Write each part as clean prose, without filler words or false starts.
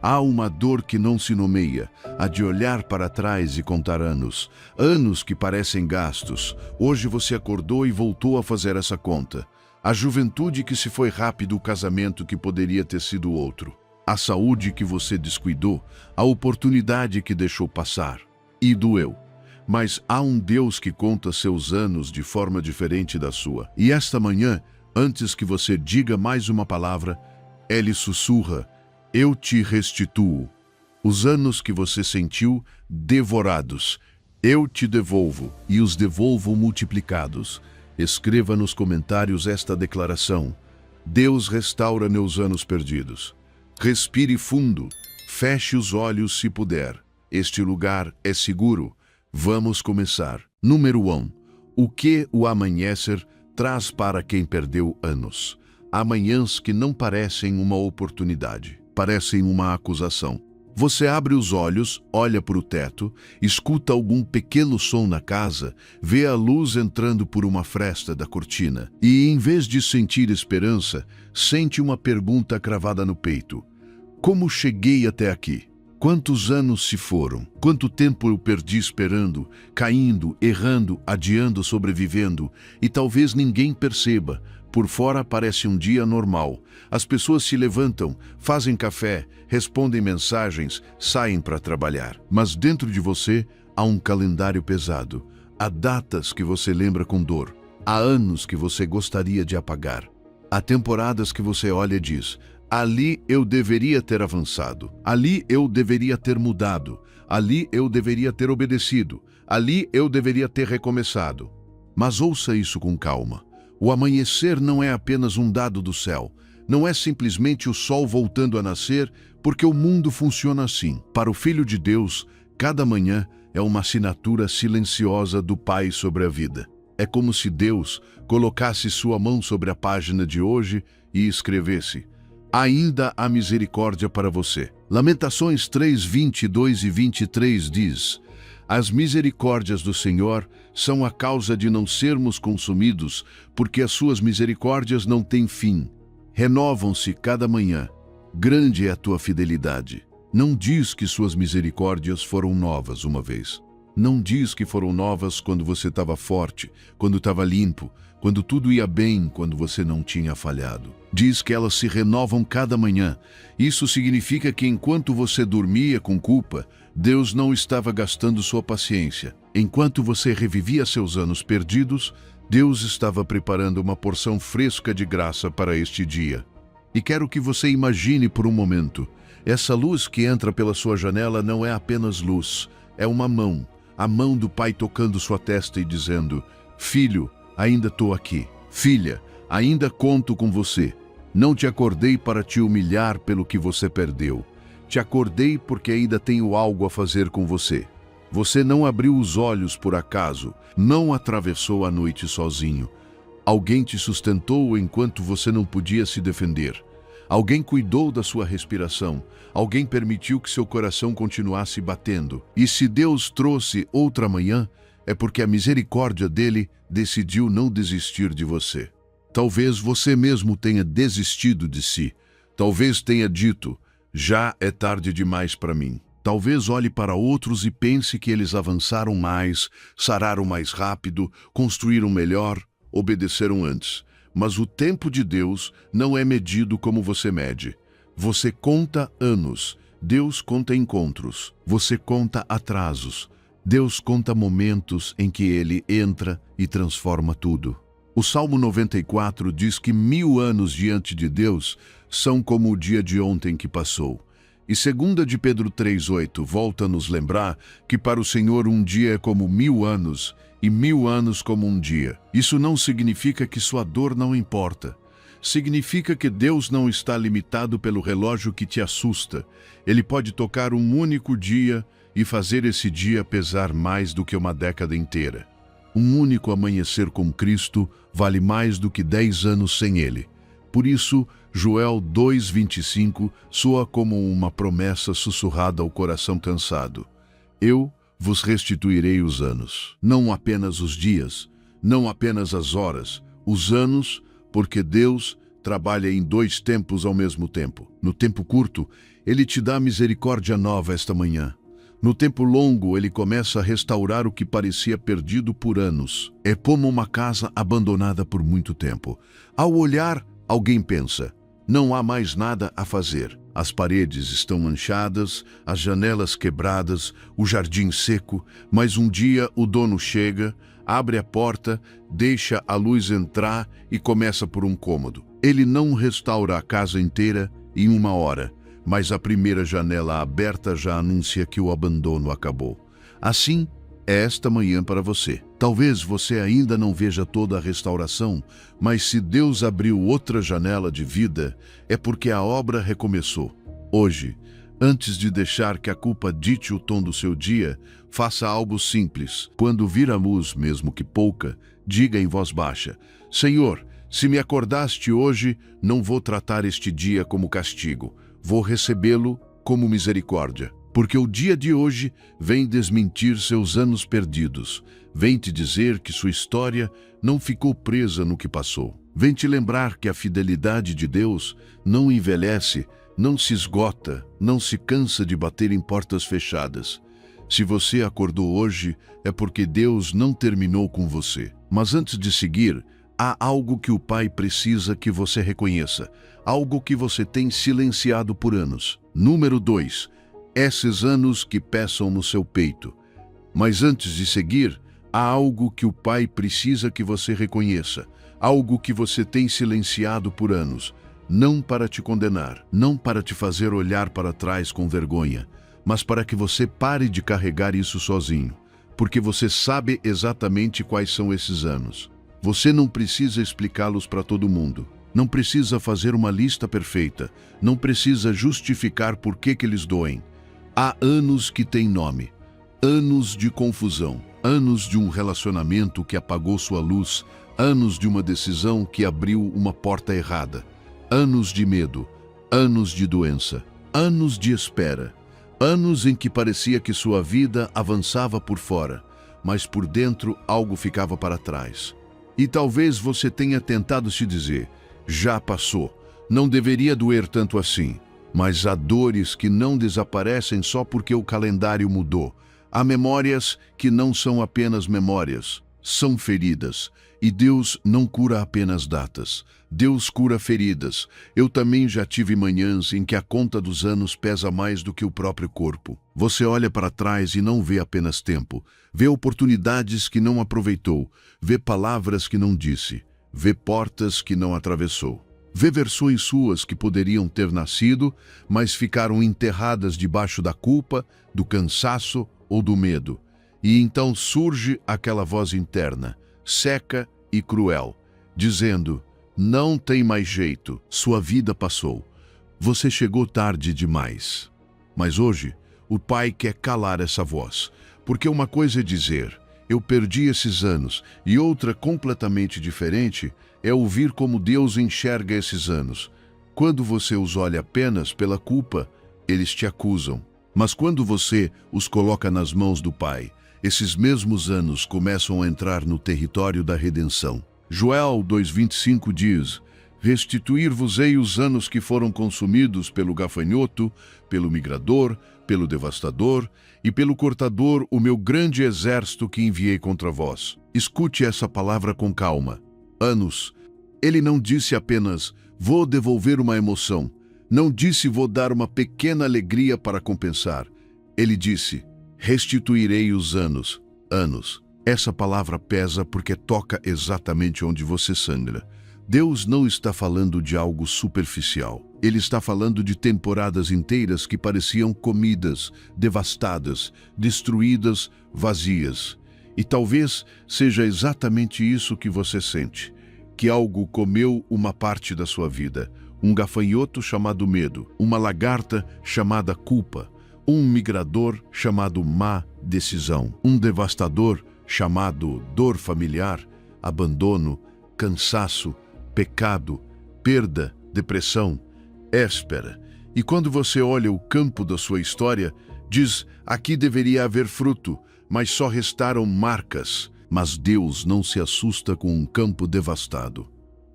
Há uma dor que não se nomeia, a de olhar para trás e contar anos. Anos que parecem gastos. Hoje você acordou e voltou a fazer essa conta. A juventude que se foi rápido, o casamento que poderia ter sido outro. A saúde que você descuidou, a oportunidade que deixou passar. E doeu. Mas há um Deus que conta seus anos de forma diferente da sua. E esta manhã, antes que você diga mais uma palavra, Ele sussurra: eu te restituo. Os anos que você sentiu devorados, eu te devolvo e os devolvo multiplicados. Escreva nos comentários esta declaração: Deus restaura meus anos perdidos. Respire fundo, feche os olhos se puder. Este lugar é seguro. Vamos começar. Número 1. O que o amanhecer traz para quem perdeu anos? Amanhãs que não parecem uma oportunidade. Parecem uma acusação. Você abre os olhos, olha para o teto, escuta algum pequeno som na casa, vê a luz entrando por uma fresta da cortina e, em vez de sentir esperança, sente uma pergunta cravada no peito: como cheguei até aqui? Quantos anos se foram? Quanto tempo eu perdi esperando, caindo, errando, adiando, sobrevivendo, e talvez ninguém perceba. Por fora parece um dia normal. As pessoas se levantam, fazem café, respondem mensagens, saem para trabalhar. Mas dentro de você há um calendário pesado. Há datas que você lembra com dor. Há anos que você gostaria de apagar. Há temporadas que você olha e diz: ali eu deveria ter avançado. Ali eu deveria ter mudado. Ali eu deveria ter obedecido. Ali eu deveria ter recomeçado. Mas ouça isso com calma. O amanhecer não é apenas um dado do céu. Não é simplesmente o sol voltando a nascer, porque o mundo funciona assim. Para o Filho de Deus, cada manhã é uma assinatura silenciosa do Pai sobre a vida. É como se Deus colocasse sua mão sobre a página de hoje e escrevesse: ainda há misericórdia para você. Lamentações 3, 22 e 23 diz: as misericórdias do Senhor são a causa de não sermos consumidos, porque as suas misericórdias não têm fim. Renovam-se cada manhã. Grande é a tua fidelidade. Não diz que suas misericórdias foram novas uma vez. Não diz que foram novas quando você estava forte, quando estava limpo, quando tudo ia bem, quando você não tinha falhado. Diz que elas se renovam cada manhã. Isso significa que enquanto você dormia com culpa, Deus não estava gastando sua paciência. Enquanto você revivia seus anos perdidos, Deus estava preparando uma porção fresca de graça para este dia. E quero que você imagine por um momento: essa luz que entra pela sua janela não é apenas luz, é uma mão. A mão do Pai tocando sua testa e dizendo: filho, ainda estou aqui. Filha, ainda conto com você. Não te acordei para te humilhar pelo que você perdeu. Te acordei porque ainda tenho algo a fazer com você. Você não abriu os olhos por acaso, não atravessou a noite sozinho. Alguém te sustentou enquanto você não podia se defender. Alguém cuidou da sua respiração. Alguém permitiu que seu coração continuasse batendo. E se Deus trouxe outra manhã, é porque a misericórdia dele decidiu não desistir de você. Talvez você mesmo tenha desistido de si. Talvez tenha dito: já é tarde demais para mim. Talvez olhe para outros e pense que eles avançaram mais, sararam mais rápido, construíram melhor, obedeceram antes. Mas o tempo de Deus não é medido como você mede. Você conta anos, Deus conta encontros. Você conta atrasos, Deus conta momentos em que Ele entra e transforma tudo. O Salmo 94 diz que 1000 anos diante de Deus são como o dia de ontem que passou. E 2 de Pedro 3,8 volta a nos lembrar que para o Senhor um dia é como 1000 anos e 1000 anos como um dia. Isso não significa que sua dor não importa. Significa que Deus não está limitado pelo relógio que te assusta. Ele pode tocar um único dia e fazer esse dia pesar mais do que uma década inteira. Um único amanhecer com Cristo vale mais do que 10 anos sem Ele. Por isso, Joel 2,25 soa como uma promessa sussurrada ao coração cansado. Eu vos restituirei os anos. Não apenas os dias, não apenas as horas, os anos, porque Deus trabalha em 2 tempos ao mesmo tempo. No tempo curto, Ele te dá misericórdia nova esta manhã. No tempo longo, Ele começa a restaurar o que parecia perdido por anos. É como uma casa abandonada por muito tempo. Ao olhar, alguém pensa: não há mais nada a fazer. As paredes estão manchadas, as janelas quebradas, o jardim seco, mas um dia o dono chega, abre a porta, deixa a luz entrar e começa por um cômodo. Ele não restaura a casa inteira em 1 hora, mas a primeira janela aberta já anuncia que o abandono acabou. Assim, é esta manhã para você. Talvez você ainda não veja toda a restauração, mas se Deus abriu outra janela de vida, é porque a obra recomeçou. Hoje, antes de deixar que a culpa dite o tom do seu dia, faça algo simples. Quando vir a luz, mesmo que pouca, diga em voz baixa: Senhor, se me acordaste hoje, não vou tratar este dia como castigo. Vou recebê-lo como misericórdia. Porque o dia de hoje vem desmentir seus anos perdidos. Vem te dizer que sua história não ficou presa no que passou. Vem te lembrar que a fidelidade de Deus não envelhece, não se esgota, não se cansa de bater em portas fechadas. Se você acordou hoje, é porque Deus não terminou com você. Mas antes de seguir, há algo que o Pai precisa que você reconheça. Algo que você tem silenciado por anos. Número 2. Esses anos que pesam no seu peito. Mas antes de seguir, há algo que o Pai precisa que você reconheça. Algo que você tem silenciado por anos. Não para te condenar, não para te fazer olhar para trás com vergonha, mas para que você pare de carregar isso sozinho. Porque você sabe exatamente quais são esses anos. Você não precisa explicá-los para todo mundo. Não precisa fazer uma lista perfeita. Não precisa justificar por que eles doem. Há anos que têm nome, anos de confusão, anos de um relacionamento que apagou sua luz, anos de uma decisão que abriu uma porta errada, anos de medo, anos de doença, anos de espera, anos em que parecia que sua vida avançava por fora, mas por dentro algo ficava para trás. E talvez você tenha tentado se dizer: já passou, não deveria doer tanto assim. Mas há dores que não desaparecem só porque o calendário mudou. Há memórias que não são apenas memórias, são feridas. E Deus não cura apenas datas. Deus cura feridas. Eu também já tive manhãs em que a conta dos anos pesa mais do que o próprio corpo. Você olha para trás e não vê apenas tempo. Vê oportunidades que não aproveitou. Vê palavras que não disse. Vê portas que não atravessou. Vê versões suas que poderiam ter nascido, mas ficaram enterradas debaixo da culpa, do cansaço ou do medo. E então surge aquela voz interna, seca e cruel, dizendo: não tem mais jeito, sua vida passou. Você chegou tarde demais. Mas hoje, o Pai quer calar essa voz, porque uma coisa é dizer: eu perdi esses anos, e outra completamente diferente é ouvir como Deus enxerga esses anos. Quando você os olha apenas pela culpa, eles te acusam. Mas quando você os coloca nas mãos do Pai, esses mesmos anos começam a entrar no território da redenção. Joel 2,25 diz: restituir-vos-ei os anos que foram consumidos pelo gafanhoto, pelo migrador, pelo devastador e pelo cortador, o meu grande exército que enviei contra vós. Escute essa palavra com calma. Anos. Ele não disse apenas: vou devolver uma emoção. Não disse: vou dar uma pequena alegria para compensar. Ele disse: restituirei os anos. Anos. Essa palavra pesa porque toca exatamente onde você sangra. Deus não está falando de algo superficial. Ele está falando de temporadas inteiras que pareciam comidas, devastadas, destruídas, vazias. E talvez seja exatamente isso que você sente. Que algo comeu uma parte da sua vida. Um gafanhoto chamado medo, uma lagarta chamada culpa, um migrador chamado má decisão, um devastador chamado dor familiar, abandono, cansaço, pecado, perda, depressão, éspera. E quando você olha o campo da sua história, diz: aqui deveria haver fruto, mas só restaram marcas. Mas Deus não se assusta com um campo devastado.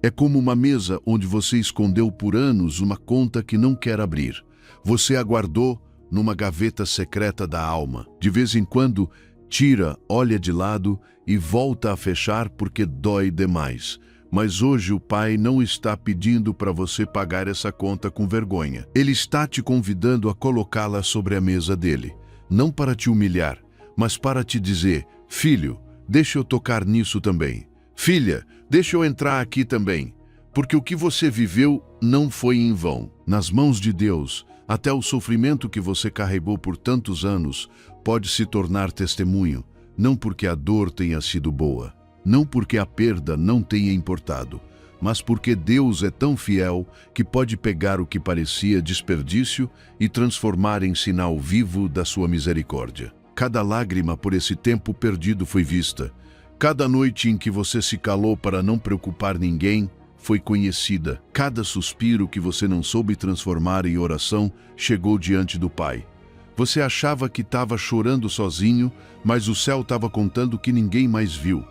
É como uma mesa onde você escondeu por anos uma conta que não quer abrir. Você a guardou numa gaveta secreta da alma. De vez em quando, tira, olha de lado e volta a fechar porque dói demais. Mas hoje o Pai não está pedindo para você pagar essa conta com vergonha. Ele está te convidando a colocá-la sobre a mesa dele. Não para te humilhar, mas para te dizer: filho, deixa eu tocar nisso também. Filha, deixa eu entrar aqui também. Porque o que você viveu não foi em vão. Nas mãos de Deus, até o sofrimento que você carregou por tantos anos pode se tornar testemunho, não porque a dor tenha sido boa, não porque a perda não tenha importado, mas porque Deus é tão fiel que pode pegar o que parecia desperdício e transformar em sinal vivo da sua misericórdia. Cada lágrima por esse tempo perdido foi vista. Cada noite em que você se calou para não preocupar ninguém foi conhecida. Cada suspiro que você não soube transformar em oração chegou diante do Pai. Você achava que estava chorando sozinho, mas o céu estava contando que ninguém mais viu.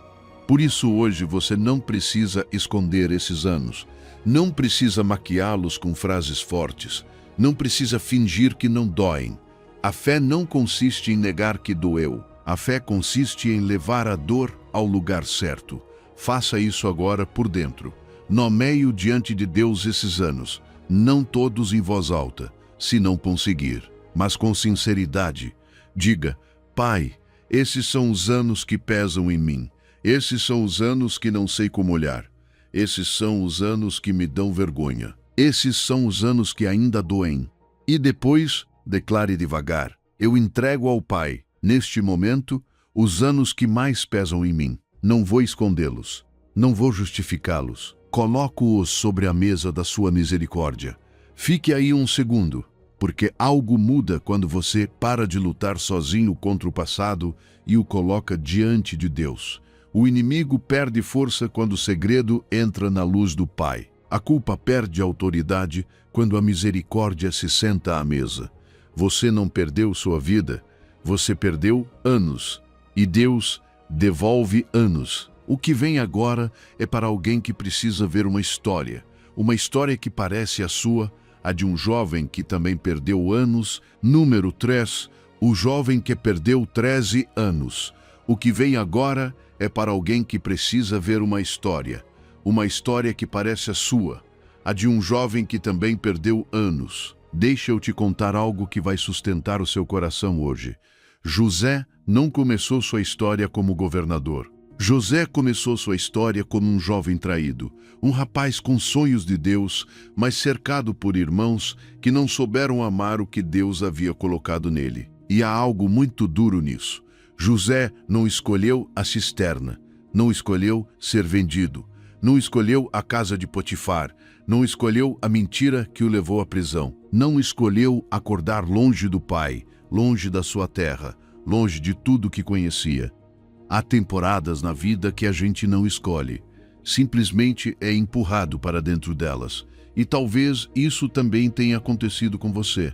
Por isso hoje você não precisa esconder esses anos. Não precisa maquiá-los com frases fortes. Não precisa fingir que não doem. A fé não consiste em negar que doeu. A fé consiste em levar a dor ao lugar certo. Faça isso agora por dentro. Nomeie diante de Deus esses anos, não todos em voz alta, se não conseguir, mas com sinceridade. Diga: Pai, esses são os anos que pesam em mim. Esses são os anos que não sei como olhar. Esses são os anos que me dão vergonha. Esses são os anos que ainda doem. E depois, declare devagar: eu entrego ao Pai, neste momento, os anos que mais pesam em mim. Não vou escondê-los. Não vou justificá-los. Coloco-os sobre a mesa da sua misericórdia. Fique aí um segundo, porque algo muda quando você para de lutar sozinho contra o passado e o coloca diante de Deus. O inimigo perde força quando o segredo entra na luz do Pai. A culpa perde autoridade quando a misericórdia se senta à mesa. Você não perdeu sua vida, você perdeu anos. E Deus devolve anos. O que vem agora é para alguém que precisa ver uma história que parece a sua, a de um jovem que também perdeu anos. Número 3, o jovem que perdeu 13 anos. O que vem agora é para alguém que precisa ver uma história que parece a sua, a de um jovem que também perdeu anos. Deixa eu te contar algo que vai sustentar o seu coração hoje. José não começou sua história como governador. José começou sua história como um jovem traído, um rapaz com sonhos de Deus, mas cercado por irmãos que não souberam amar o que Deus havia colocado nele. E há algo muito duro nisso. José não escolheu a cisterna, não escolheu ser vendido, não escolheu a casa de Potifar, não escolheu a mentira que o levou à prisão, não escolheu acordar longe do pai, longe da sua terra, longe de tudo que conhecia. Há temporadas na vida que a gente não escolhe, simplesmente é empurrado para dentro delas. E talvez isso também tenha acontecido com você.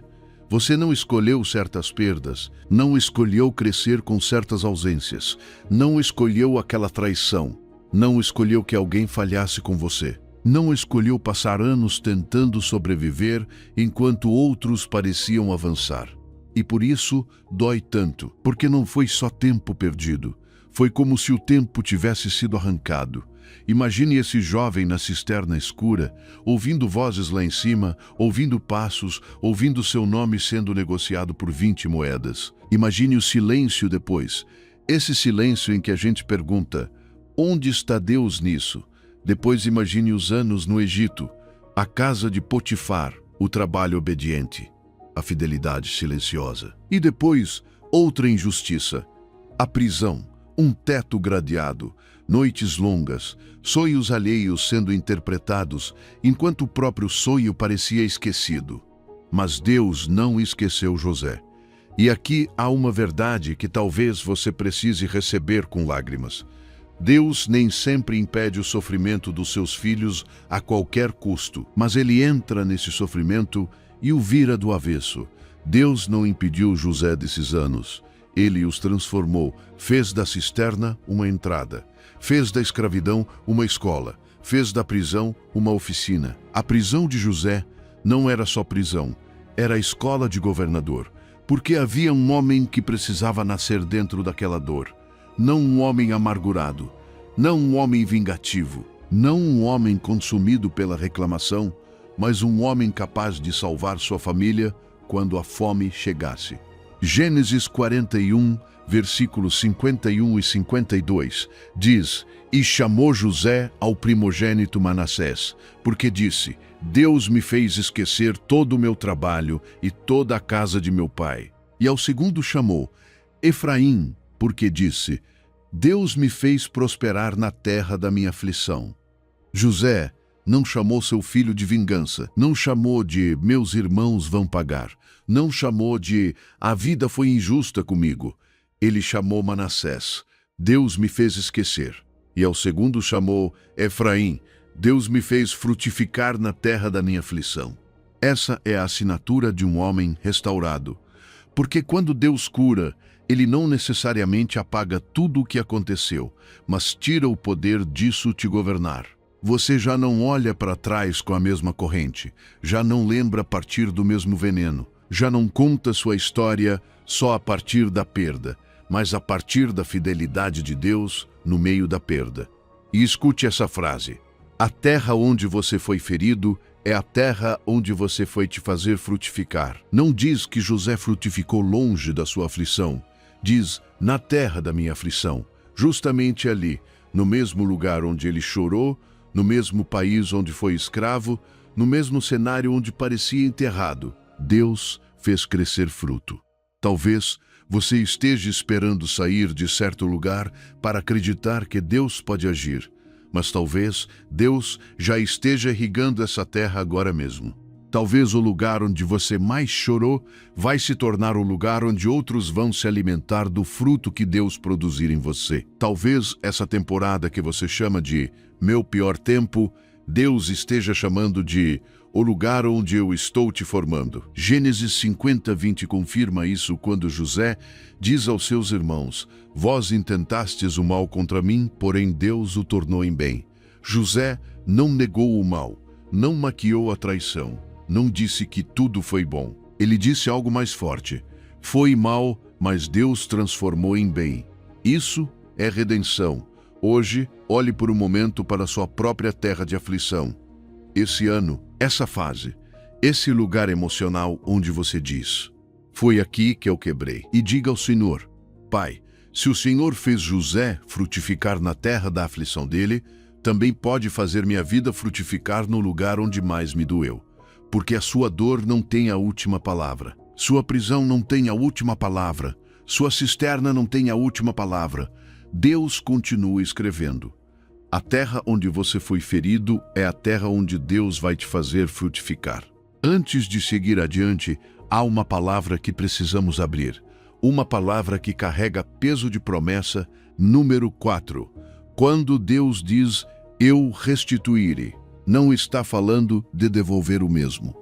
Você não escolheu certas perdas, não escolheu crescer com certas ausências, não escolheu aquela traição, não escolheu que alguém falhasse com você, não escolheu passar anos tentando sobreviver enquanto outros pareciam avançar. E por isso dói tanto, porque não foi só tempo perdido. Foi como se o tempo tivesse sido arrancado. Imagine esse jovem na cisterna escura, ouvindo vozes lá em cima, ouvindo passos, ouvindo seu nome sendo negociado por 20 moedas. Imagine o silêncio depois. Esse silêncio em que a gente pergunta: onde está Deus nisso? Depois imagine os anos no Egito, a casa de Potifar, o trabalho obediente, a fidelidade silenciosa. E depois, outra injustiça, a prisão. Um teto gradeado, noites longas, sonhos alheios sendo interpretados, enquanto o próprio sonho parecia esquecido. Mas Deus não esqueceu José. E aqui há uma verdade que talvez você precise receber com lágrimas. Deus nem sempre impede o sofrimento dos seus filhos a qualquer custo, mas Ele entra nesse sofrimento e o vira do avesso. Deus não impediu José desses anos. Ele os transformou, fez da cisterna uma entrada, fez da escravidão uma escola, fez da prisão uma oficina. A prisão de José não era só prisão, era a escola de governador, porque havia um homem que precisava nascer dentro daquela dor. Não um homem amargurado, não um homem vingativo, não um homem consumido pela reclamação, mas um homem capaz de salvar sua família quando a fome chegasse. Gênesis 41, versículos 51 e 52, diz: E chamou José ao primogênito Manassés, porque disse: Deus me fez esquecer todo o meu trabalho e toda a casa de meu pai. E ao segundo chamou Efraim, porque disse: Deus me fez prosperar na terra da minha aflição. José não chamou seu filho de vingança, não chamou de meus irmãos vão pagar, não chamou de a vida foi injusta comigo. Ele chamou Manassés, Deus me fez esquecer. E ao segundo chamou Efraim, Deus me fez frutificar na terra da minha aflição. Essa é a assinatura de um homem restaurado. Porque quando Deus cura, Ele não necessariamente apaga tudo o que aconteceu, mas tira o poder disso te governar. Você já não olha para trás com a mesma corrente, já não lembra a partir do mesmo veneno, já não conta sua história só a partir da perda, mas a partir da fidelidade de Deus no meio da perda. E escute essa frase: a terra onde você foi ferido é a terra onde você foi te fazer frutificar. Não diz que José frutificou longe da sua aflição, diz na terra da minha aflição, justamente ali, no mesmo lugar onde ele chorou, no mesmo país onde foi escravo, no mesmo cenário onde parecia enterrado, Deus fez crescer fruto. Talvez você esteja esperando sair de certo lugar para acreditar que Deus pode agir, mas talvez Deus já esteja irrigando essa terra agora mesmo. Talvez o lugar onde você mais chorou vai se tornar o lugar onde outros vão se alimentar do fruto que Deus produzir em você. Talvez essa temporada que você chama de meu pior tempo, Deus esteja chamando de o lugar onde eu estou te formando. Gênesis 50, 20 confirma isso quando José diz aos seus irmãos: Vós intentastes o mal contra mim, porém Deus o tornou em bem. José não negou o mal, não maquiou a traição, não disse que tudo foi bom. Ele disse algo mais forte: foi mal, mas Deus transformou em bem. Isso é redenção. Hoje, olhe por um momento para sua própria terra de aflição. Esse ano, essa fase, esse lugar emocional onde você diz: foi aqui que eu quebrei. E diga ao Senhor: Pai, se o Senhor fez José frutificar na terra da aflição dele, também pode fazer minha vida frutificar no lugar onde mais me doeu. Porque a sua dor não tem a última palavra. Sua prisão não tem a última palavra. Sua cisterna não tem a última palavra. Deus continua escrevendo. A terra onde você foi ferido é a terra onde Deus vai te fazer frutificar. Antes de seguir adiante, há uma palavra que precisamos abrir. Uma palavra que carrega peso de promessa, número 4. Quando Deus diz, eu restituirei, não está falando de devolver o mesmo.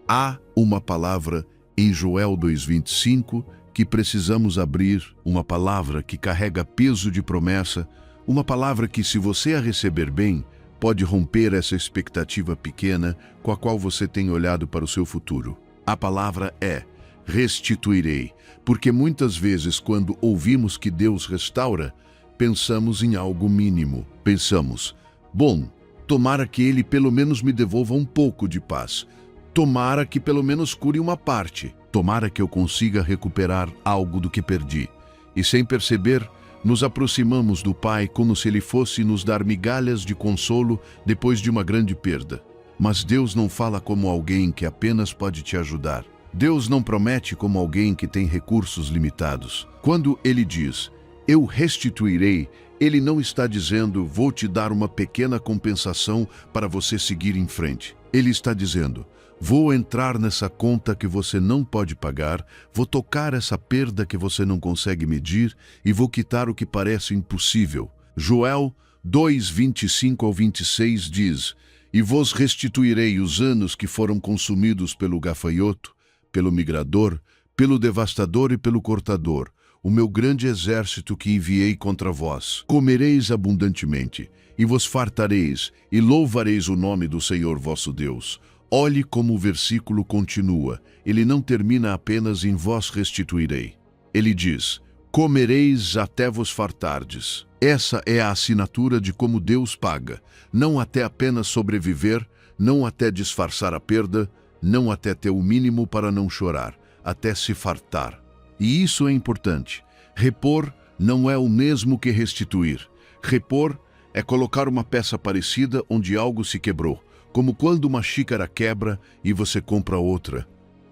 Há uma palavra em Joel 2:25 que precisamos abrir, uma palavra que carrega peso de promessa, uma palavra que, se você a receber bem, pode romper essa expectativa pequena com a qual você tem olhado para o seu futuro. A palavra é restituirei, porque muitas vezes quando ouvimos que Deus restaura, pensamos em algo mínimo. Pensamos, bom, tomara que Ele pelo menos me devolva um pouco de paz. Tomara que pelo menos cure uma parte. Tomara que eu consiga recuperar algo do que perdi. E sem perceber, nos aproximamos do Pai como se Ele fosse nos dar migalhas de consolo depois de uma grande perda. Mas Deus não fala como alguém que apenas pode te ajudar. Deus não promete como alguém que tem recursos limitados. Quando Ele diz, eu restituirei, Ele não está dizendo, vou te dar uma pequena compensação para você seguir em frente. Ele está dizendo, vou entrar nessa conta que você não pode pagar, vou tocar essa perda que você não consegue medir e vou quitar o que parece impossível. Joel 2:25 ao 26 diz, e vos restituirei os anos que foram consumidos pelo gafanhoto, pelo migrador, pelo devastador e pelo cortador, o meu grande exército que enviei contra vós. Comereis abundantemente, e vos fartareis, e louvareis o nome do Senhor vosso Deus. Olhe como o versículo continua. Ele não termina apenas em vós restituirei. Ele diz, comereis até vos fartardes. Essa é a assinatura de como Deus paga. Não até apenas sobreviver, não até disfarçar a perda, não até ter o mínimo para não chorar, até se fartar. E isso é importante. Repor não é o mesmo que restituir. Repor é colocar uma peça parecida onde algo se quebrou, como quando uma xícara quebra e você compra outra,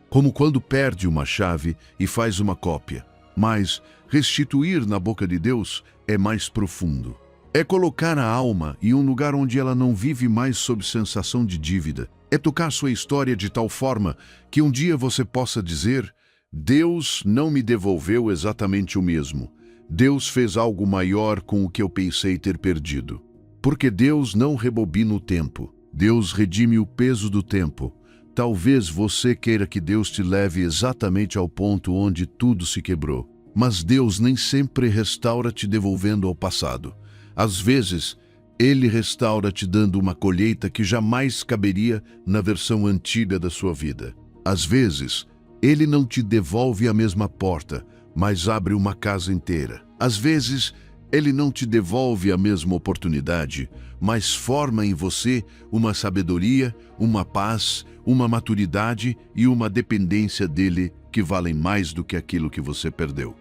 como quando perde uma chave e faz uma cópia. Mas restituir na boca de Deus é mais profundo. É colocar a alma em um lugar onde ela não vive mais sob sensação de dívida. É tocar sua história de tal forma que um dia você possa dizer, Deus não me devolveu exatamente o mesmo. Deus fez algo maior com o que eu pensei ter perdido. Porque Deus não rebobina o tempo. Deus redime o peso do tempo. Talvez você queira que Deus te leve exatamente ao ponto onde tudo se quebrou. Mas Deus nem sempre restaura te devolvendo ao passado. Às vezes, Ele restaura te dando uma colheita que jamais caberia na versão antiga da sua vida. Às vezes, Ele não te devolve a mesma porta, mas abre uma casa inteira. Às vezes, Ele não te devolve a mesma oportunidade, mas forma em você uma sabedoria, uma paz, uma maturidade e uma dependência dele que valem mais do que aquilo que você perdeu.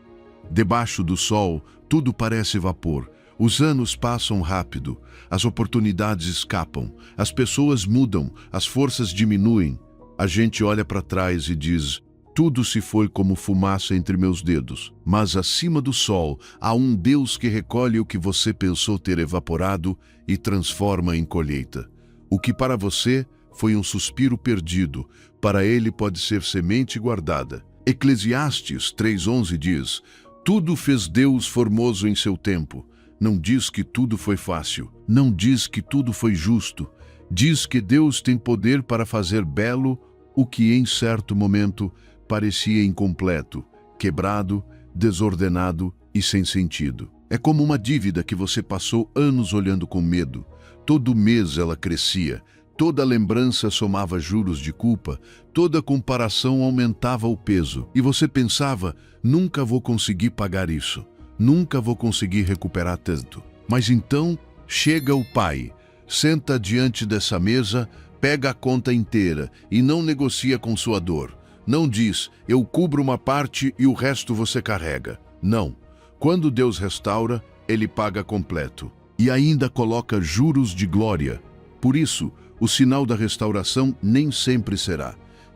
Debaixo do sol, tudo parece vapor. Os anos passam rápido, as oportunidades escapam, as pessoas mudam, as forças diminuem. A gente olha para trás e diz, tudo se foi como fumaça entre meus dedos. Mas acima do sol, há um Deus que recolhe o que você pensou ter evaporado e transforma em colheita. O que para você foi um suspiro perdido, para ele pode ser semente guardada. Eclesiastes 3:11 diz, tudo fez Deus formoso em seu tempo. Não diz que tudo foi fácil, não diz que tudo foi justo. Diz que Deus tem poder para fazer belo o que em certo momento parecia incompleto, quebrado, desordenado e sem sentido. É como uma dívida que você passou anos olhando com medo. Todo mês ela crescia, toda lembrança somava juros de culpa, toda comparação aumentava o peso. E você pensava, nunca vou conseguir pagar isso, nunca vou conseguir recuperar tanto. Mas então chega o pai, senta diante dessa mesa, pega a conta inteira e não negocia com sua dor. Não diz, eu cubro uma parte e o resto você carrega. Não. Quando Deus restaura, Ele paga completo. E ainda coloca juros de glória. Por isso, o sinal da restauração nem sempre será,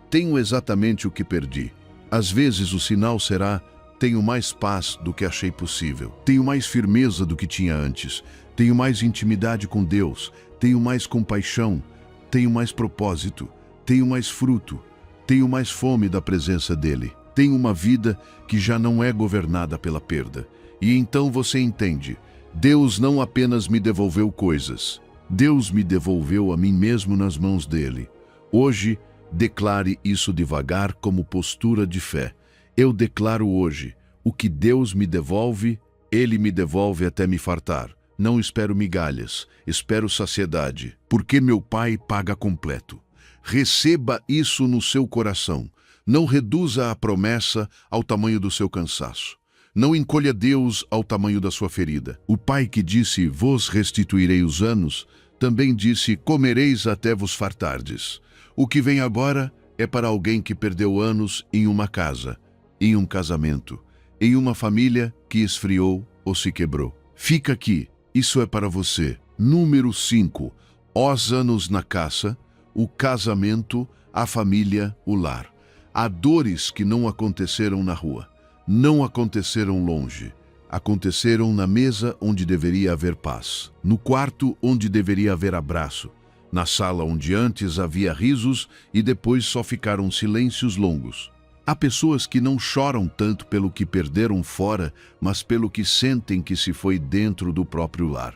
tenho exatamente o que perdi. Às vezes o sinal será, tenho mais paz do que achei possível. Tenho mais firmeza do que tinha antes. Tenho mais intimidade com Deus. Tenho mais compaixão. Tenho mais propósito. Tenho mais fruto. Tenho mais fome da presença dEle. Tenho uma vida que já não é governada pela perda. E então você entende, Deus não apenas me devolveu coisas. Deus me devolveu a mim mesmo nas mãos dEle. Hoje, declare isso devagar como postura de fé. Eu declaro hoje, o que Deus me devolve, Ele me devolve até me fartar. Não espero migalhas, espero saciedade, porque meu Pai paga completo. Receba isso no seu coração. Não reduza a promessa ao tamanho do seu cansaço. Não encolha Deus ao tamanho da sua ferida. O Pai que disse, vos restituirei os anos, também disse, comereis até vos fartardes. O que vem agora é para alguém que perdeu anos em uma casa, em um casamento, em uma família que esfriou ou se quebrou. Fica aqui, isso é para você. Número 5. Os anos na caça, o casamento, a família, o lar. Há dores que não aconteceram na rua, não aconteceram longe. Aconteceram na mesa onde deveria haver paz, no quarto onde deveria haver abraço, na sala onde antes havia risos e depois só ficaram silêncios longos. Há pessoas que não choram tanto pelo que perderam fora, mas pelo que sentem que se foi dentro do próprio lar.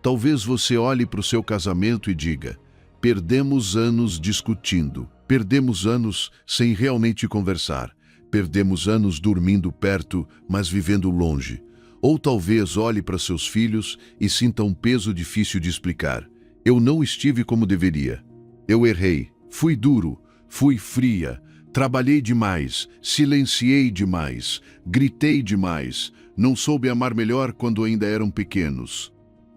Talvez você olhe para o seu casamento e diga, perdemos anos discutindo, perdemos anos sem realmente conversar, Perdemos anos dormindo perto, mas vivendo longe. Ou talvez olhe para seus filhos e sinta um peso difícil de explicar. Eu não estive como deveria. Eu errei, fui duro, fui fria, trabalhei demais, silenciei demais, gritei demais, não soube amar melhor quando ainda eram pequenos.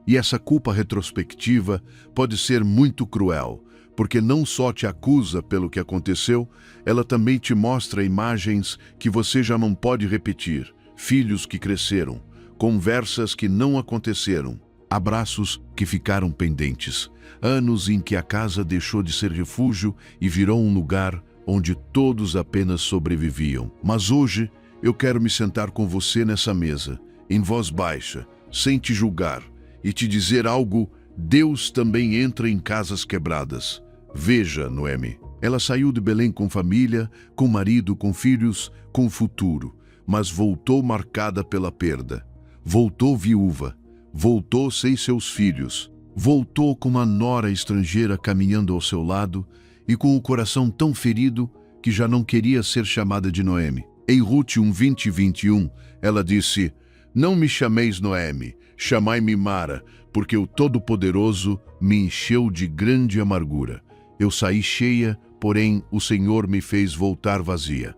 E essa culpa retrospectiva pode ser muito cruel, porque não só te acusa pelo que aconteceu, ela também te mostra imagens que você já não pode repetir, filhos que cresceram, conversas que não aconteceram, abraços que ficaram pendentes, anos em que a casa deixou de ser refúgio e virou um lugar onde todos apenas sobreviviam. Mas hoje eu quero me sentar com você nessa mesa, em voz baixa, sem te julgar, e te dizer algo: Deus também entra em casas quebradas. Veja, Noemi, ela saiu de Belém com família, com marido, com filhos, com futuro, mas voltou marcada pela perda. Voltou viúva, voltou sem seus filhos, voltou com uma nora estrangeira caminhando ao seu lado e com o coração tão ferido que já não queria ser chamada de Noemi. Em Rute 1:20 e 21, ela disse: Não me chameis Noemi, chamai-me Mara, porque o Todo-Poderoso me encheu de grande amargura. Eu saí cheia, porém o Senhor me fez voltar vazia.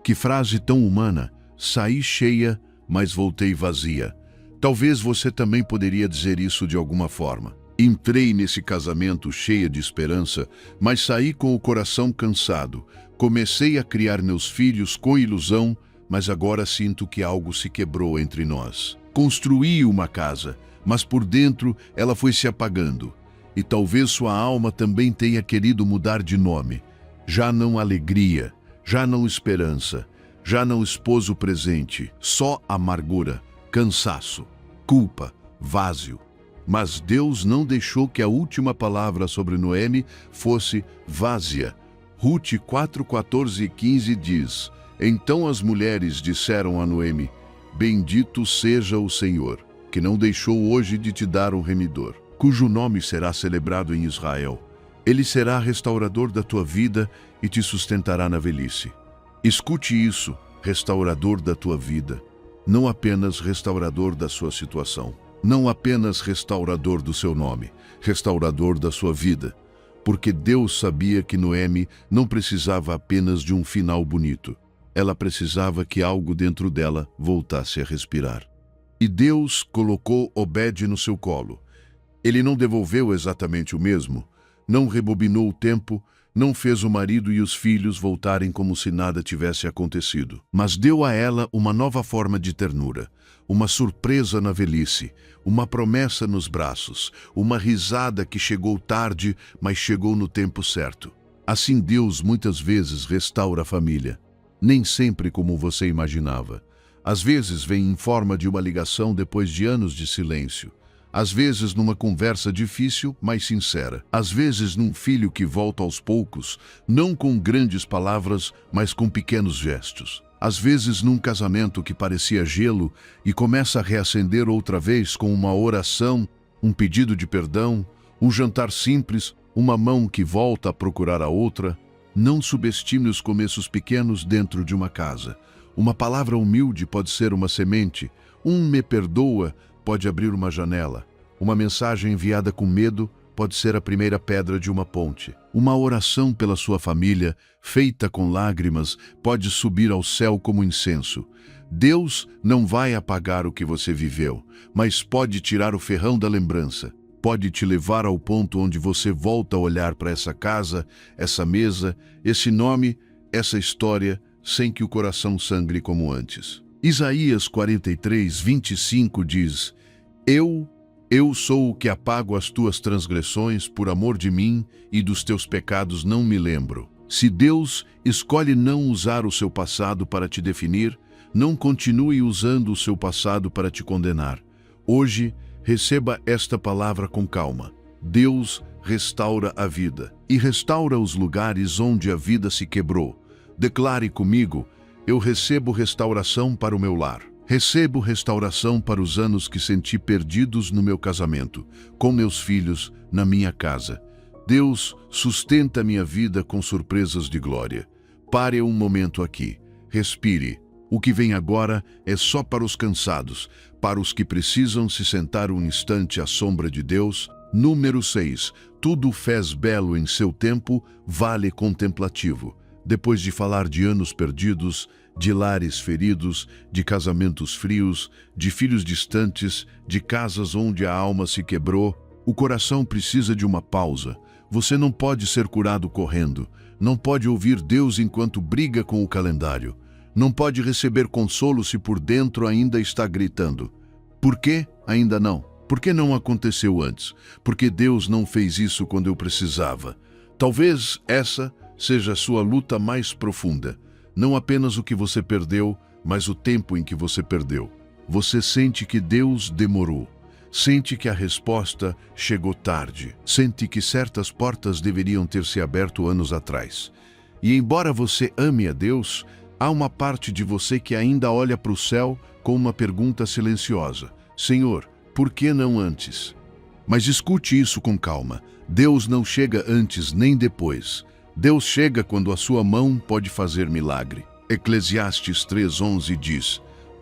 Que frase tão humana! Saí cheia, mas voltei vazia. Talvez você também poderia dizer isso de alguma forma. Entrei nesse casamento cheia de esperança, mas saí com o coração cansado. Comecei a criar meus filhos com ilusão, mas agora sinto que algo se quebrou entre nós. Construí uma casa, mas por dentro ela foi se apagando. E talvez sua alma também tenha querido mudar de nome. Já não alegria, já não esperança, já não esposo presente, só amargura, cansaço, culpa, vazio. Mas Deus não deixou que a última palavra sobre Noemi fosse vazia. Rute 4:14 e 15 diz: Então as mulheres disseram a Noemi: Bendito seja o Senhor, que não deixou hoje de te dar um remidor, cujo nome será celebrado em Israel. Ele será restaurador da tua vida e te sustentará na velhice. Escute isso, restaurador da tua vida, não apenas restaurador da sua situação, não apenas restaurador do seu nome, restaurador da sua vida, porque Deus sabia que Noemi não precisava apenas de um final bonito. Ela precisava que algo dentro dela voltasse a respirar. E Deus colocou Obed no seu colo. Ele não devolveu exatamente o mesmo, não rebobinou o tempo, não fez o marido e os filhos voltarem como se nada tivesse acontecido, mas deu a ela uma nova forma de ternura, uma surpresa na velhice, uma promessa nos braços, uma risada que chegou tarde, mas chegou no tempo certo. Assim Deus muitas vezes restaura a família, nem sempre como você imaginava. Às vezes vem em forma de uma ligação depois de anos de silêncio. Às vezes numa conversa difícil, mas sincera. Às vezes num filho que volta aos poucos, não com grandes palavras, mas com pequenos gestos. Às vezes num casamento que parecia gelo e começa a reacender outra vez com uma oração, um pedido de perdão, um jantar simples, uma mão que volta a procurar a outra. Não subestime os começos pequenos dentro de uma casa. Uma palavra humilde pode ser uma semente. Um me perdoa pode abrir uma janela. Uma mensagem enviada com medo pode ser a primeira pedra de uma ponte. Uma oração pela sua família, feita com lágrimas, pode subir ao céu como incenso. Deus não vai apagar o que você viveu, mas pode tirar o ferrão da lembrança. Pode te levar ao ponto onde você volta a olhar para essa casa, essa mesa, esse nome, essa história, sem que o coração sangre como antes. Isaías 43:25 diz: Eu sou o que apago as tuas transgressões por amor de mim, e dos teus pecados não me lembro. Se Deus escolhe não usar o seu passado para te definir, não continue usando o seu passado para te condenar. Hoje, receba esta palavra com calma. Deus restaura a vida e restaura os lugares onde a vida se quebrou. Declare comigo: eu recebo restauração para o meu lar. Recebo restauração para os anos que senti perdidos no meu casamento, com meus filhos, na minha casa. Deus sustenta minha vida com surpresas de glória. Pare um momento aqui. Respire. O que vem agora é só para os cansados, para os que precisam se sentar um instante à sombra de Deus. Número 6. Tudo fez belo em seu tempo, vale contemplativo. Depois de falar de anos perdidos, de lares feridos, de casamentos frios, de filhos distantes, de casas onde a alma se quebrou, o coração precisa de uma pausa. Você não pode ser curado correndo, não pode ouvir Deus enquanto briga com o calendário, não pode receber consolo se por dentro ainda está gritando. Por que ainda não? Por que não aconteceu antes? Porque Deus não fez isso quando eu precisava. Talvez essa seja a sua luta mais profunda. Não apenas o que você perdeu, mas o tempo em que você perdeu. Você sente que Deus demorou. Sente que a resposta chegou tarde. Sente que certas portas deveriam ter se aberto anos atrás. E embora você ame a Deus, há uma parte de você que ainda olha para o céu com uma pergunta silenciosa. Senhor, por que não antes? Mas escute isso com calma. Deus não chega antes nem depois. Deus chega quando a sua mão pode fazer milagre. Eclesiastes 3:11 diz: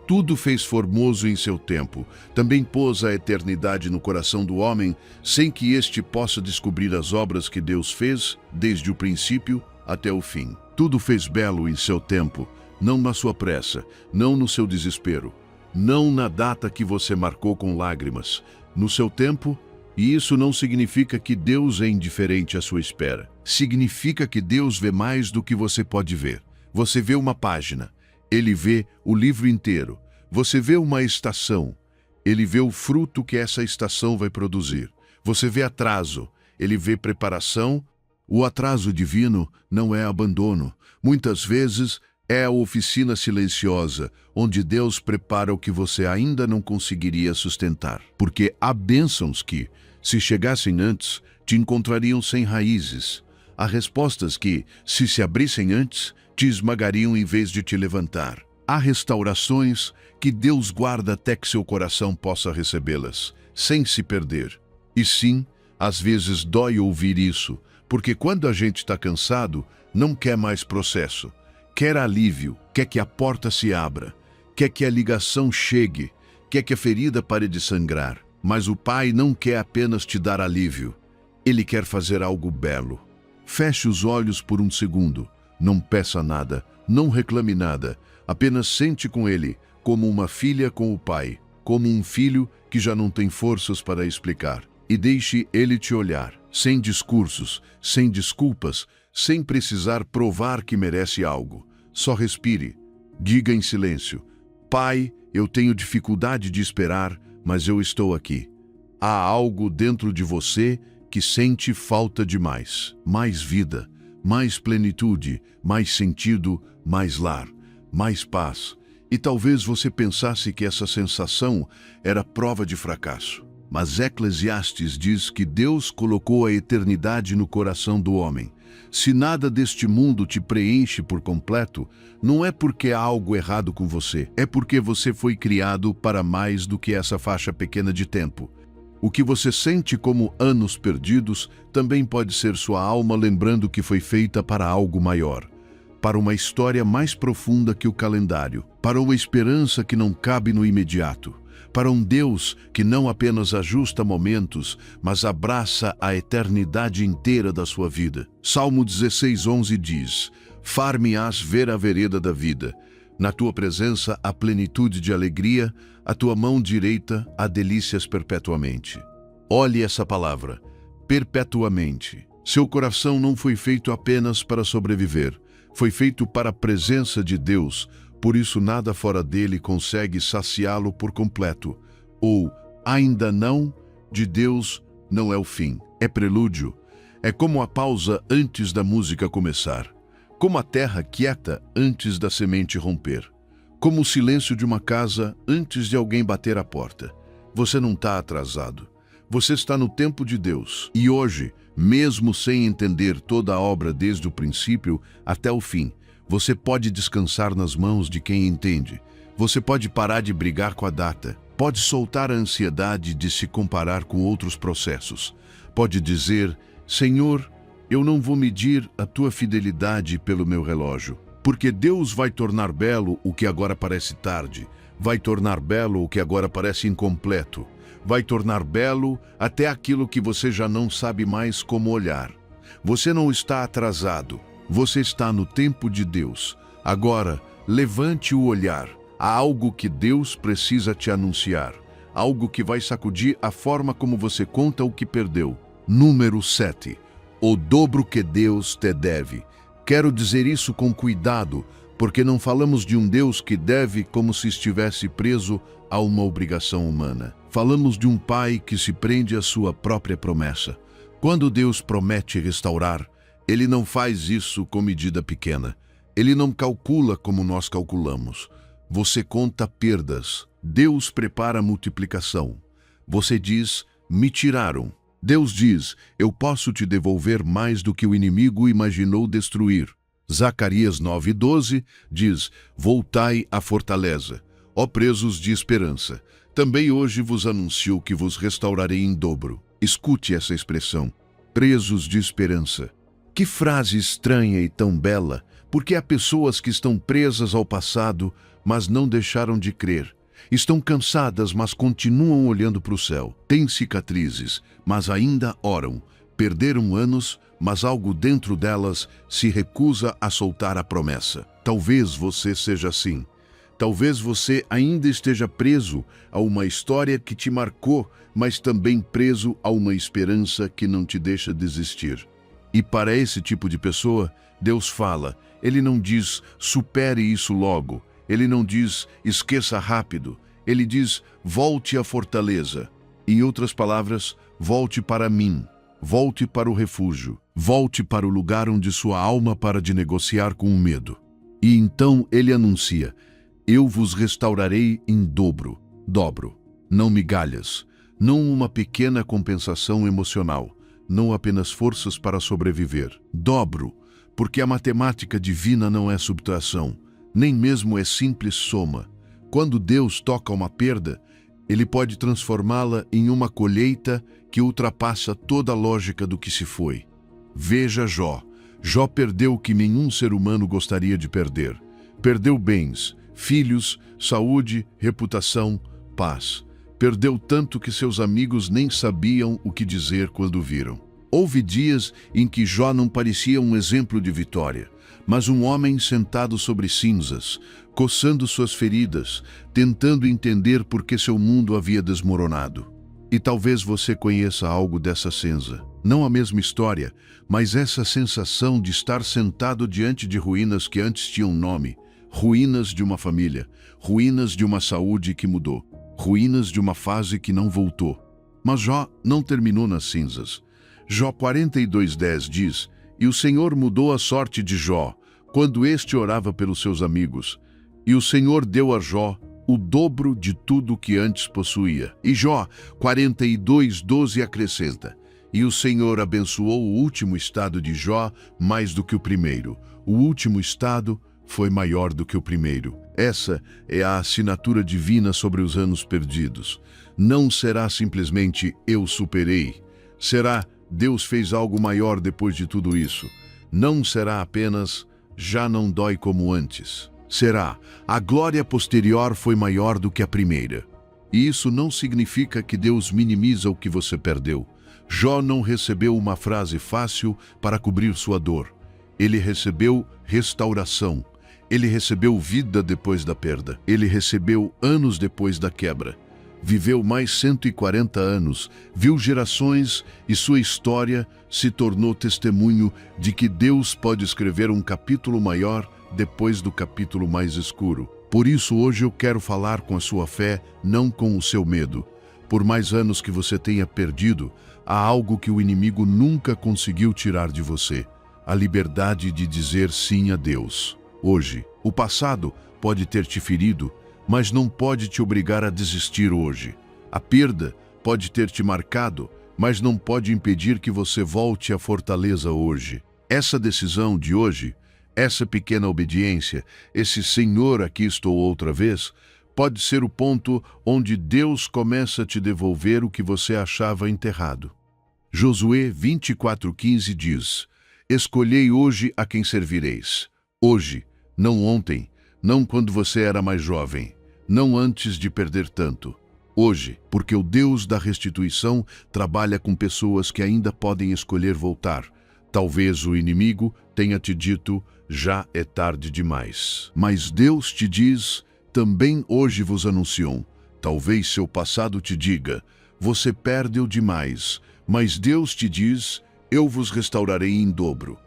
tudo fez formoso em seu tempo. Também pôs a eternidade no coração do homem, sem que este possa descobrir as obras que Deus fez, desde o princípio até o fim. Tudo fez belo em seu tempo, não na sua pressa, não no seu desespero, não na data que você marcou com lágrimas. No seu tempo, e isso não significa que Deus é indiferente à sua espera. Significa que Deus vê mais do que você pode ver. Você vê uma página. Ele vê o livro inteiro. Você vê uma estação. Ele vê o fruto que essa estação vai produzir. Você vê atraso. Ele vê preparação. O atraso divino não é abandono. Muitas vezes é a oficina silenciosa, onde Deus prepara o que você ainda não conseguiria sustentar. Porque há bênçãos que, se chegassem antes, te encontrariam sem raízes. Há respostas que, se abrissem antes, te esmagariam em vez de te levantar. Há restaurações que Deus guarda até que seu coração possa recebê-las, sem se perder. E sim, às vezes dói ouvir isso, porque quando a gente está cansado, não quer mais processo. Quer alívio, quer que a porta se abra, quer que a ligação chegue, quer que a ferida pare de sangrar. Mas o Pai não quer apenas te dar alívio. Ele quer fazer algo belo. Feche os olhos por um segundo. Não peça nada, não reclame nada, apenas sente com ele, como uma filha com o pai, como um filho que já não tem forças para explicar. E deixe ele te olhar, sem discursos, sem desculpas, sem precisar provar que merece algo. Só respire, diga em silêncio: Pai, eu tenho dificuldade de esperar, mas eu estou aqui. Há algo dentro de você que sente falta de mais vida, mais plenitude, mais sentido, mais lar, mais paz. E talvez você pensasse que essa sensação era prova de fracasso. Mas Eclesiastes diz que Deus colocou a eternidade no coração do homem. Se nada deste mundo te preenche por completo, não é porque há algo errado com você, é porque você foi criado para mais do que essa faixa pequena de tempo. O que você sente como anos perdidos também pode ser sua alma lembrando que foi feita para algo maior, para uma história mais profunda que o calendário, para uma esperança que não cabe no imediato, para um Deus que não apenas ajusta momentos, mas abraça a eternidade inteira da sua vida. Salmo 16:11 diz: Far-me-ás ver a vereda da vida. Na tua presença há plenitude de alegria, a tua mão direita há delícias perpetuamente. Olhe essa palavra, perpetuamente. Seu coração não foi feito apenas para sobreviver, foi feito para a presença de Deus, por isso nada fora dele consegue saciá-lo por completo. Ou, ainda não, de Deus não é o fim, é prelúdio. É como a pausa antes da música começar. Como a terra quieta antes da semente romper. Como o silêncio de uma casa antes de alguém bater a porta. Você não está atrasado. Você está no tempo de Deus. E hoje, mesmo sem entender toda a obra desde o princípio até o fim, você pode descansar nas mãos de quem entende. Você pode parar de brigar com a data. Pode soltar a ansiedade de se comparar com outros processos. Pode dizer: Senhor, eu não vou medir a tua fidelidade pelo meu relógio, Porque Deus vai tornar belo o que agora parece tarde, vai tornar belo o que agora parece incompleto, vai tornar belo até aquilo que você já não sabe mais como olhar. Você não está atrasado, você está no tempo de Deus. Agora, levante o olhar. Há algo que Deus precisa te anunciar, algo que vai sacudir a forma como você conta o que perdeu. Número 7. O dobro que Deus te deve. Quero dizer isso com cuidado, porque não falamos de um Deus que deve como se estivesse preso a uma obrigação humana. Falamos de um pai que se prende à sua própria promessa. Quando Deus promete restaurar, Ele não faz isso com medida pequena. Ele não calcula como nós calculamos. Você conta perdas. Deus prepara a multiplicação. Você diz, me tiraram. Deus diz, eu posso te devolver mais do que o inimigo imaginou destruir. Zacarias 9:12 diz, voltai à fortaleza, ó presos de esperança. Também hoje vos anuncio que vos restaurarei em dobro. Escute essa expressão, presos de esperança. Que frase estranha e tão bela, porque há pessoas que estão presas ao passado, mas não deixaram de crer. Estão cansadas, mas continuam olhando para o céu. Têm cicatrizes, mas ainda oram. Perderam anos, mas algo dentro delas se recusa a soltar a promessa. Talvez você seja assim. Talvez você ainda esteja preso a uma história que te marcou, mas também preso a uma esperança que não te deixa desistir. E para esse tipo de pessoa, Deus fala. Ele não diz, supere isso logo. Ele não diz, esqueça rápido. Ele diz, volte à fortaleza. Em outras palavras, volte para mim. Volte para o refúgio. Volte para o lugar onde sua alma para de negociar com o medo. E então ele anuncia, eu vos restaurarei em dobro. Não migalhas. Não uma pequena compensação emocional. Não apenas forças para sobreviver. Dobro, porque a matemática divina não é subtração. Nem mesmo é simples soma. Quando Deus toca uma perda, Ele pode transformá-la em uma colheita que ultrapassa toda a lógica do que se foi. Veja Jó. Jó perdeu o que nenhum ser humano gostaria de perder. Perdeu bens, filhos, saúde, reputação, paz. Perdeu tanto que seus amigos nem sabiam o que dizer quando viram. Houve dias em que Jó não parecia um exemplo de vitória, mas um homem sentado sobre cinzas, coçando suas feridas, tentando entender por que seu mundo havia desmoronado. E talvez você conheça algo dessa cinza. Não a mesma história, mas essa sensação de estar sentado diante de ruínas que antes tinham nome, ruínas de uma família, ruínas de uma saúde que mudou, ruínas de uma fase que não voltou. Mas Jó não terminou nas cinzas. Jó 42:10 diz, e o Senhor mudou a sorte de Jó, quando este orava pelos seus amigos. E o Senhor deu a Jó o dobro de tudo que antes possuía. E Jó 42:12 acrescenta, e o Senhor abençoou o último estado de Jó mais do que o primeiro. O último estado foi maior do que o primeiro. Essa é a assinatura divina sobre os anos perdidos. Não será simplesmente eu superei. Será Deus fez algo maior depois de tudo isso. Não será apenas já não dói como antes. Será a glória posterior foi maior do que a primeira. E isso não significa que Deus minimiza o que você perdeu. Jó não recebeu uma frase fácil para cobrir sua dor. Ele recebeu restauração. Ele recebeu vida depois da perda. Ele recebeu anos depois da quebra. Viveu mais 140 anos, viu gerações e sua história se tornou testemunho de que Deus pode escrever um capítulo maior depois do capítulo mais escuro. Por isso hoje eu quero falar com a sua fé, não com o seu medo. Por mais anos que você tenha perdido, há algo que o inimigo nunca conseguiu tirar de você: a liberdade de dizer sim a Deus. Hoje, o passado pode ter te ferido, mas não pode te obrigar a desistir hoje. A perda pode ter te marcado, mas não pode impedir que você volte à fortaleza hoje. Essa decisão de hoje, essa pequena obediência, esse Senhor, aqui estou outra vez, pode ser o ponto onde Deus começa a te devolver o que você achava enterrado. Josué 24:15 diz, escolhei hoje a quem servireis. Hoje, Não ontem, não quando você era mais jovem, não antes de perder tanto. Hoje, porque o Deus da restituição trabalha com pessoas que ainda podem escolher voltar. Talvez o inimigo tenha te dito, já é tarde demais. Mas Deus te diz, também hoje vos anunciou. Talvez seu passado te diga, você perdeu demais, mas Deus te diz, eu vos restaurarei em dobro.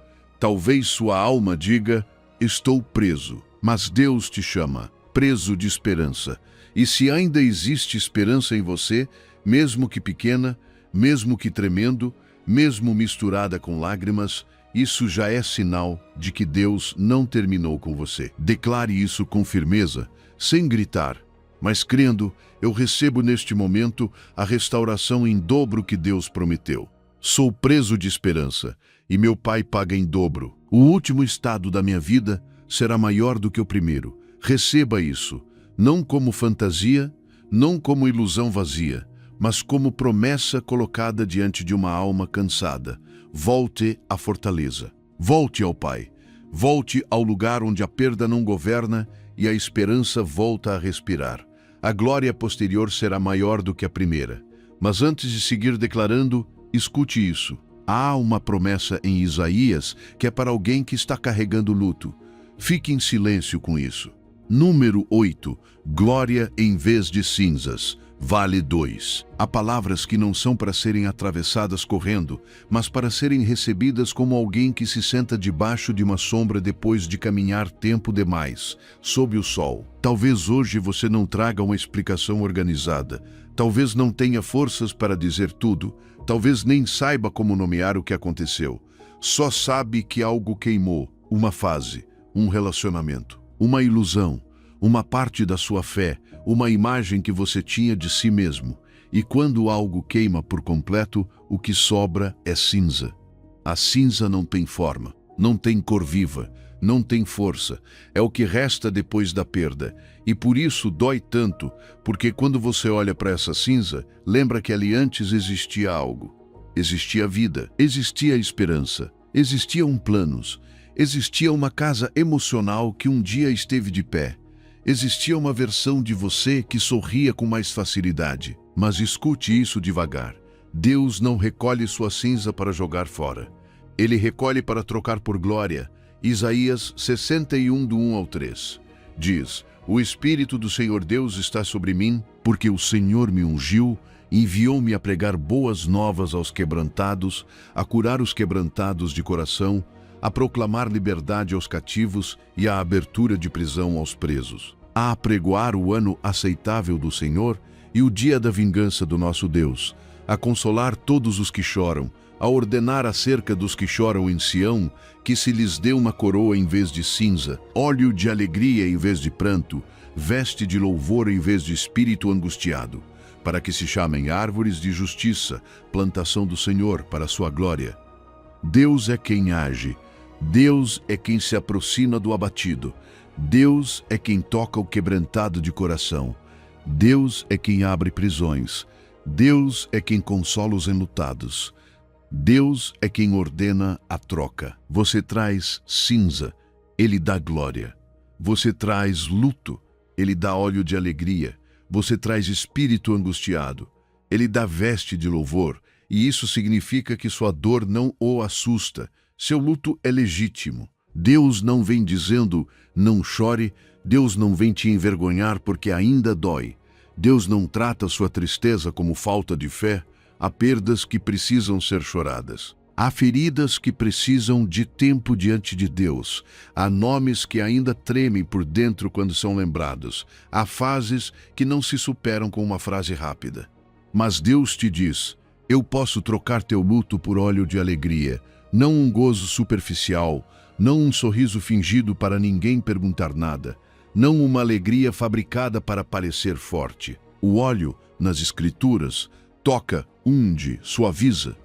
Talvez sua alma diga, estou preso, mas Deus te chama, preso de esperança. E se ainda existe esperança em você, mesmo que pequena, mesmo que tremendo, mesmo misturada com lágrimas, isso já é sinal de que Deus não terminou com você. Declare isso com firmeza, sem gritar, mas crendo, eu recebo neste momento a restauração em dobro que Deus prometeu. Sou preso de esperança, e meu Pai paga em dobro. O último estado da minha vida será maior do que o primeiro. Receba isso, não como fantasia, não como ilusão vazia, mas como promessa colocada diante de uma alma cansada. Volte à fortaleza. Volte ao Pai. Volte ao lugar onde a perda não governa e a esperança volta a respirar. A glória posterior será maior do que a primeira. Mas antes de seguir declarando, escute isso. Há uma promessa em Isaías que é para alguém que está carregando luto. Fique em silêncio com isso. Número 8. Glória em vez de cinzas. Vale 2. Há palavras que não são para serem atravessadas correndo, mas para serem recebidas como alguém que se senta debaixo de uma sombra depois de caminhar tempo demais, sob o sol. Talvez hoje você não traga uma explicação organizada. Talvez não tenha forças para dizer tudo. Talvez nem saiba como nomear o que aconteceu. Só sabe que algo queimou, uma fase, um relacionamento, uma ilusão, uma parte da sua fé, uma imagem que você tinha de si mesmo. E quando algo queima por completo, o que sobra é cinza. A cinza não tem forma, não tem cor viva, não tem força. É o que resta depois da perda. E por isso dói tanto, porque quando você olha para essa cinza, lembra que ali antes existia algo. Existia vida, existia esperança, existiam planos, existia uma casa emocional que um dia esteve de pé. Existia uma versão de você que sorria com mais facilidade. Mas escute isso devagar. Deus não recolhe sua cinza para jogar fora. Ele recolhe para trocar por glória. Isaías 61, do 1 ao 3. Diz, o Espírito do Senhor Deus está sobre mim, porque o Senhor me ungiu, enviou-me a pregar boas novas aos quebrantados, a curar os quebrantados de coração, a proclamar liberdade aos cativos e a abertura de prisão aos presos, a apregoar o ano aceitável do Senhor e o dia da vingança do nosso Deus, a consolar todos os que choram, a ordenar acerca dos que choram em Sião, que se lhes dê uma coroa em vez de cinza, óleo de alegria em vez de pranto, veste de louvor em vez de espírito angustiado, para que se chamem árvores de justiça, plantação do Senhor para a sua glória. Deus é quem age. Deus é quem se aproxima do abatido. Deus é quem toca o quebrantado de coração. Deus é quem abre prisões. Deus é quem consola os enlutados. Deus é quem ordena a troca. Você traz cinza, Ele dá glória. Você traz luto, Ele dá óleo de alegria. Você traz espírito angustiado, Ele dá veste de louvor. E isso significa que sua dor não o assusta. Seu luto é legítimo. Deus não vem dizendo, não chore. Deus não vem te envergonhar porque ainda dói. Deus não trata sua tristeza como falta de fé. Há perdas que precisam ser choradas. Há feridas que precisam de tempo diante de Deus. Há nomes que ainda tremem por dentro quando são lembrados. Há fases que não se superam com uma frase rápida. Mas Deus te diz, eu posso trocar teu luto por óleo de alegria, não um gozo superficial, não um sorriso fingido para ninguém perguntar nada, não uma alegria fabricada para parecer forte. O óleo, nas Escrituras, toca, unge, suaviza,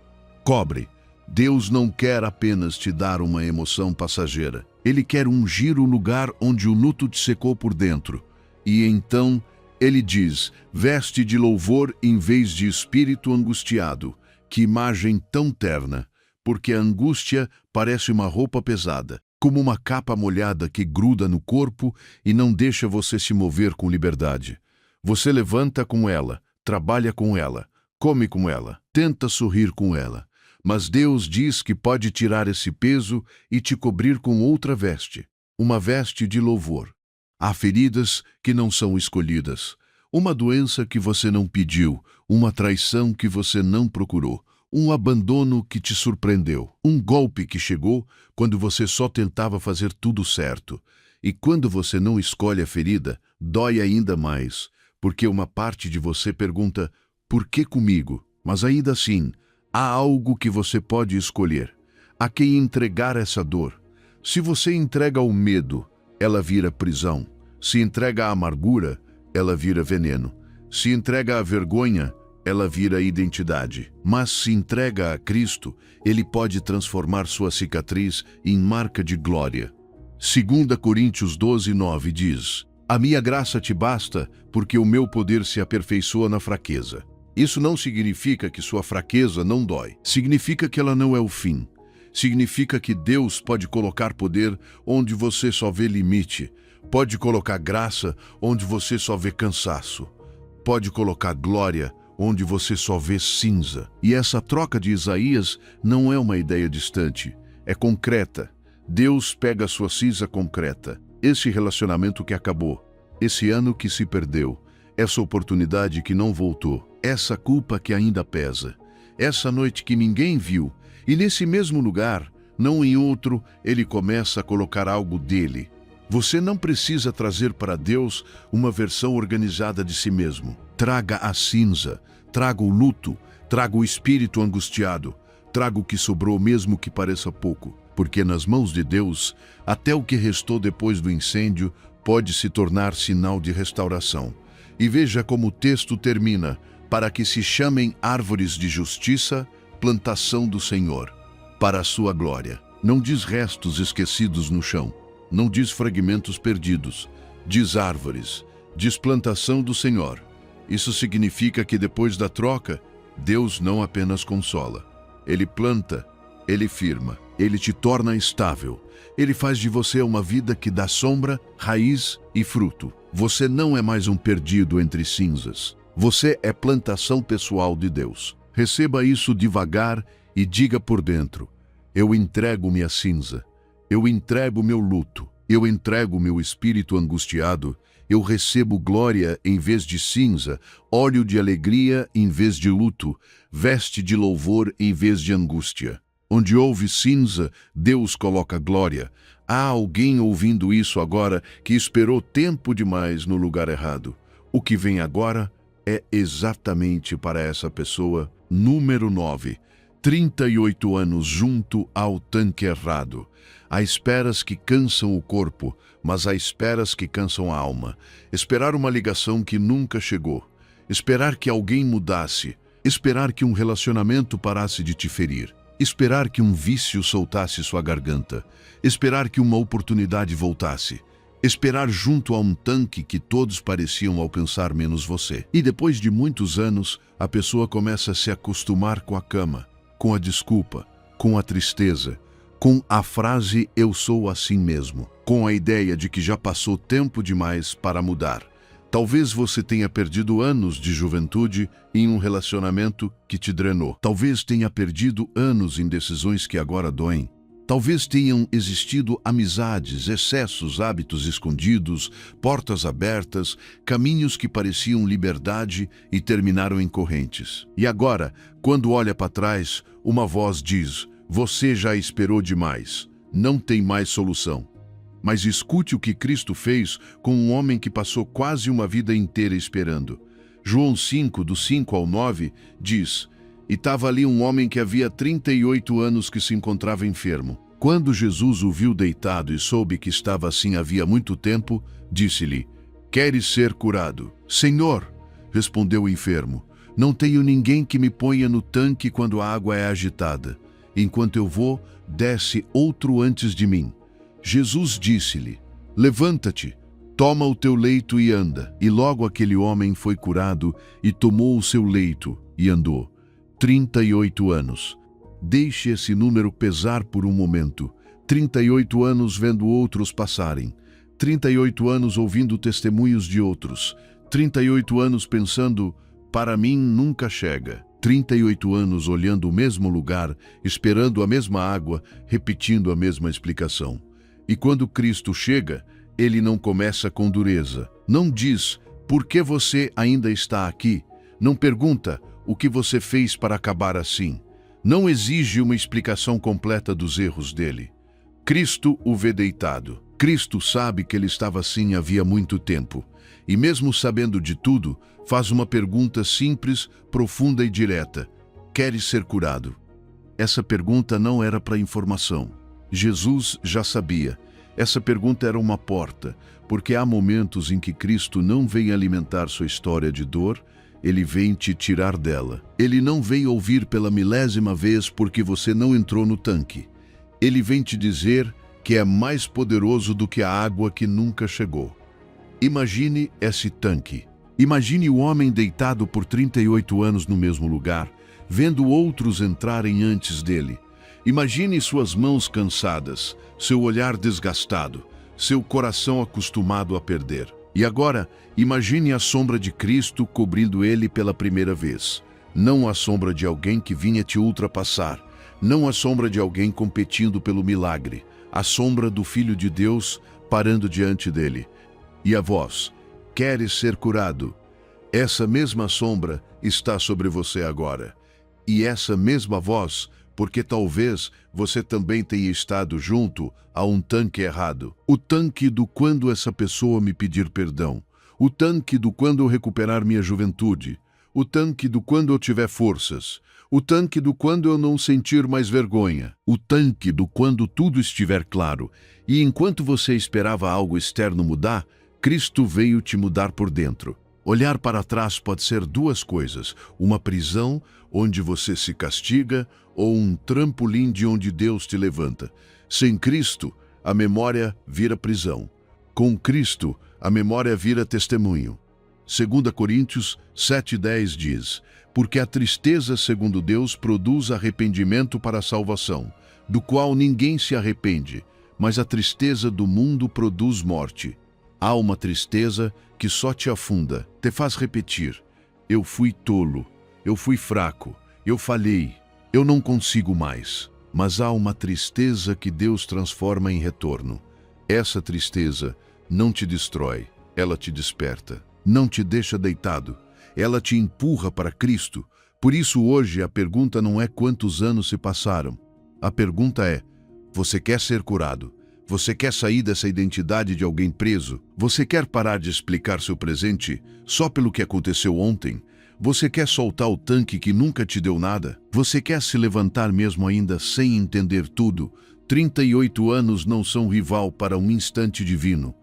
cobre. Deus não quer apenas te dar uma emoção passageira. Ele quer ungir o lugar onde o luto te secou por dentro. E então, Ele diz, veste de louvor em vez de espírito angustiado. Que imagem tão terna, porque a angústia parece uma roupa pesada. como uma capa molhada que gruda no corpo e não deixa você se mover com liberdade. Você levanta com ela, trabalha com ela, come com ela, tenta sorrir com ela. Mas Deus diz que pode tirar esse peso e te cobrir com outra veste, uma veste de louvor. Há feridas que não são escolhidas, uma doença que você não pediu, uma traição que você não procurou, um abandono que te surpreendeu, um golpe que chegou quando você só tentava fazer tudo certo. E quando você não escolhe a ferida, dói ainda mais, porque uma parte de você pergunta, por que comigo? Mas ainda assim, há algo que você pode escolher. A quem entregar essa dor. Se você entrega o medo, ela vira prisão. Se entrega a amargura, ela vira veneno. Se entrega a vergonha, ela vira identidade. Mas se entrega a Cristo, Ele pode transformar sua cicatriz em marca de glória. 2 Coríntios 12:9 diz, a minha graça te basta, porque o meu poder se aperfeiçoa na fraqueza. Isso não significa que sua fraqueza não dói. Significa que ela não é o fim. Significa que Deus pode colocar poder onde você só vê limite. Pode colocar graça onde você só vê cansaço. Pode colocar glória onde você só vê cinza. E essa troca de Isaías não é uma ideia distante, é concreta. Deus pega a sua cinza concreta, esse relacionamento que acabou, esse ano que se perdeu, essa oportunidade que não voltou, essa culpa que ainda pesa, essa noite que ninguém viu, e nesse mesmo lugar, não em outro, Ele começa a colocar algo dele. Você não precisa trazer para Deus uma versão organizada de si mesmo. Traga a cinza, traga o luto, traga o espírito angustiado, traga o que sobrou mesmo que pareça pouco, porque nas mãos de Deus, até o que restou depois do incêndio pode se tornar sinal de restauração. E veja como o texto termina, para que se chamem árvores de justiça, plantação do Senhor, para a sua glória. Não diz restos esquecidos no chão. Não diz fragmentos perdidos, diz árvores, diz plantação do Senhor. Isso significa que depois da troca, Deus não apenas consola. Ele planta, Ele firma, Ele te torna estável. Ele faz de você uma vida que dá sombra, raiz e fruto. Você não é mais um perdido entre cinzas. Você é plantação pessoal de Deus. Receba isso devagar e diga por dentro, eu entrego minha cinza. Eu entrego meu luto, eu entrego meu espírito angustiado, eu recebo glória em vez de cinza, óleo de alegria em vez de luto, veste de louvor em vez de angústia. Onde houve cinza, Deus coloca glória. Há alguém ouvindo isso agora que esperou tempo demais no lugar errado. O que vem agora é exatamente para essa pessoa. Número 9. 38 anos junto ao tanque errado. Há esperas que cansam o corpo, mas há esperas que cansam a alma. Esperar uma ligação que nunca chegou. Esperar que alguém mudasse. Esperar que um relacionamento parasse de te ferir. Esperar que um vício soltasse sua garganta. Esperar que uma oportunidade voltasse. Esperar junto a um tanque que todos pareciam alcançar menos você. E depois de muitos anos, a pessoa começa a se acostumar com a cama, com a desculpa, com a tristeza, com a frase "eu sou assim mesmo", com a ideia de que já passou tempo demais para mudar. Talvez você tenha perdido anos de juventude em um relacionamento que te drenou. Talvez tenha perdido anos em decisões que agora doem. Talvez tenham existido amizades, excessos, hábitos escondidos, portas abertas, caminhos que pareciam liberdade e terminaram em correntes. E agora, quando olha para trás, uma voz diz: você já esperou demais, não tem mais solução. Mas escute o que Cristo fez com um homem que passou quase uma vida inteira esperando. João 5, do 5 ao 9, diz: e estava ali um homem que havia 38 anos que se encontrava enfermo. Quando Jesus o viu deitado e soube que estava assim havia muito tempo, disse-lhe: queres ser curado? Senhor, respondeu o enfermo, não tenho ninguém que me ponha no tanque quando a água é agitada. Enquanto eu vou, desce outro antes de mim. Jesus disse-lhe: levanta-te, toma o teu leito e anda. E logo aquele homem foi curado e tomou o seu leito e andou. 38 anos. Deixe esse número pesar por um momento. 38 anos vendo outros passarem, 38 anos ouvindo testemunhos de outros, 38 anos pensando, para mim nunca chega. 38 anos olhando o mesmo lugar, esperando a mesma água, repetindo a mesma explicação. E quando Cristo chega, ele não começa com dureza. Não diz, por que você ainda está aqui? Não pergunta, o que você fez para acabar assim? Não exige uma explicação completa dos erros dele. Cristo o vê deitado. Cristo sabe que ele estava assim havia muito tempo. E mesmo sabendo de tudo, faz uma pergunta simples, profunda e direta. Queres ser curado? Essa pergunta não era para informação. Jesus já sabia. Essa pergunta era uma porta, porque há momentos em que Cristo não vem alimentar sua história de dor, ele vem te tirar dela. Ele não vem ouvir pela milésima vez porque você não entrou no tanque. Ele vem te dizer que é mais poderoso do que a água que nunca chegou. Imagine esse tanque. Imagine o homem deitado por 38 anos no mesmo lugar, vendo outros entrarem antes dele. Imagine suas mãos cansadas, seu olhar desgastado, seu coração acostumado a perder. E agora, imagine a sombra de Cristo cobrindo ele pela primeira vez. Não a sombra de alguém que vinha te ultrapassar, não a sombra de alguém competindo pelo milagre, a sombra do Filho de Deus parando diante dele. E a voz, queres ser curado? Essa mesma sombra está sobre você agora. E essa mesma voz, porque talvez você também tenha estado junto a um tanque errado. O tanque do quando essa pessoa me pedir perdão. O tanque do quando eu recuperar minha juventude. O tanque do quando eu tiver forças. O tanque do quando eu não sentir mais vergonha. O tanque do quando tudo estiver claro. E enquanto você esperava algo externo mudar, Cristo veio te mudar por dentro. Olhar para trás pode ser duas coisas: uma prisão, onde você se castiga, ou um trampolim de onde Deus te levanta. Sem Cristo, a memória vira prisão. Com Cristo, a memória vira testemunho. 2 Coríntios 7,10 diz, porque a tristeza, segundo Deus, produz arrependimento para a salvação, do qual ninguém se arrepende, mas a tristeza do mundo produz morte. Há uma tristeza que só te afunda, te faz repetir, eu fui tolo, eu fui fraco, eu falhei, eu não consigo mais. Mas há uma tristeza que Deus transforma em retorno. Essa tristeza não te destrói, ela te desperta, não te deixa deitado, ela te empurra para Cristo. Por isso hoje a pergunta não é quantos anos se passaram. A pergunta é, você quer ser curado? Você quer sair dessa identidade de alguém preso? Você quer parar de explicar seu presente só pelo que aconteceu ontem? Você quer soltar o tanque que nunca te deu nada? Você quer se levantar mesmo ainda sem entender tudo? 38 anos não são rival para um instante divino.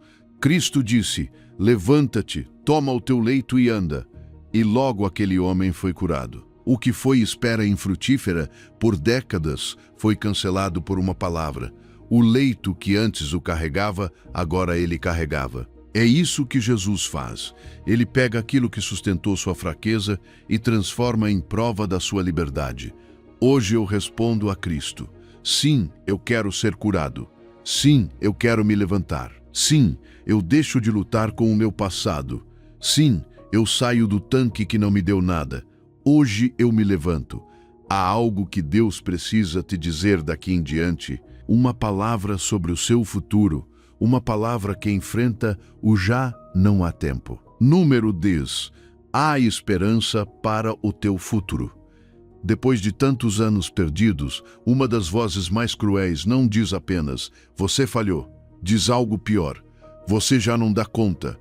Cristo disse, levanta-te, toma o teu leito e anda. E logo aquele homem foi curado. O que foi espera infrutífera por décadas foi cancelado por uma palavra. O leito que antes o carregava, agora ele carregava. É isso que Jesus faz. Ele pega aquilo que sustentou sua fraqueza e transforma em prova da sua liberdade. Hoje eu respondo a Cristo. Sim, eu quero ser curado. Sim, eu quero me levantar. Sim, eu deixo de lutar com o meu passado. Sim, eu saio do tanque que não me deu nada. Hoje eu me levanto. Há algo que Deus precisa te dizer daqui em diante. Uma palavra sobre o seu futuro, uma palavra que enfrenta o já não há tempo. Número 10. Há esperança para o teu futuro. Depois de tantos anos perdidos, uma das vozes mais cruéis não diz apenas, você falhou, diz algo pior. Você já não dá conta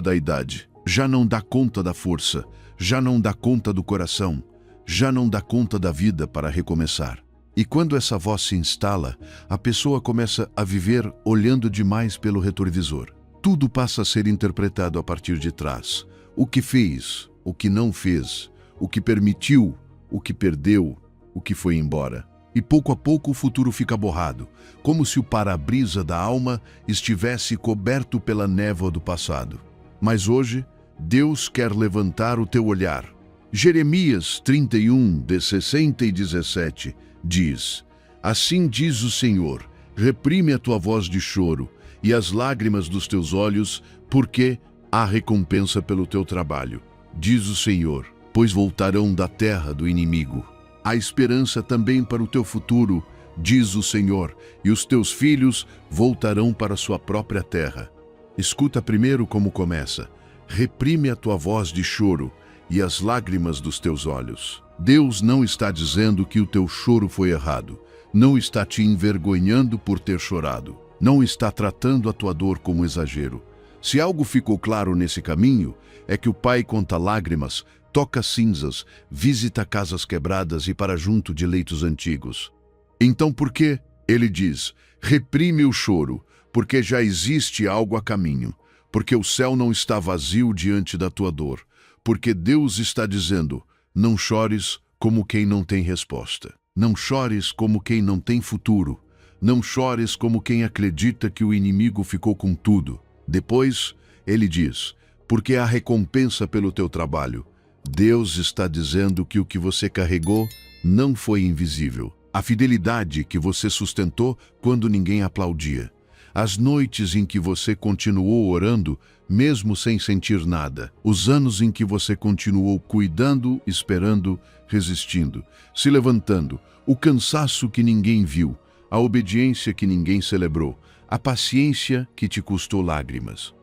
da idade, já não dá conta da força, já não dá conta do coração, já não dá conta da vida para recomeçar. E quando essa voz se instala, a pessoa começa a viver olhando demais pelo retrovisor. Tudo passa a ser interpretado a partir de trás. O que fez, o que não fez, o que permitiu, o que perdeu, o que foi embora. E pouco a pouco o futuro fica borrado, como se o para-brisa da alma estivesse coberto pela névoa do passado. Mas hoje, Deus quer levantar o teu olhar. Jeremias 31, de 60 e 17, diz, assim diz o Senhor, Reprime a tua voz de choro e as lágrimas dos teus olhos, porque há recompensa pelo teu trabalho, diz o Senhor, pois voltarão da terra do inimigo. Há esperança também para o teu futuro, diz o Senhor, e os teus filhos voltarão para sua própria terra. Escuta primeiro como começa. Reprime a tua voz de choro e as lágrimas dos teus olhos. Deus não está dizendo que o teu choro foi errado. Não está te envergonhando por ter chorado. Não está tratando a tua dor como exagero. Se algo ficou claro nesse caminho, é que o Pai conta lágrimas, toca cinzas, visita casas quebradas e para junto de leitos antigos. Então por quê? Ele diz, reprime o choro, porque já existe algo a caminho, porque o céu não está vazio diante da tua dor, porque Deus está dizendo, não chores como quem não tem resposta. Não chores como quem não tem futuro. Não chores como quem acredita que o inimigo ficou com tudo. Depois, ele diz, porque há recompensa pelo teu trabalho. Deus está dizendo que o que você carregou não foi invisível. A fidelidade que você sustentou quando ninguém aplaudia. As noites em que você continuou orando, mesmo sem sentir nada. Os anos em que você continuou cuidando, esperando, resistindo, se levantando. O cansaço que ninguém viu, a obediência que ninguém celebrou, a paciência que te custou lágrimas.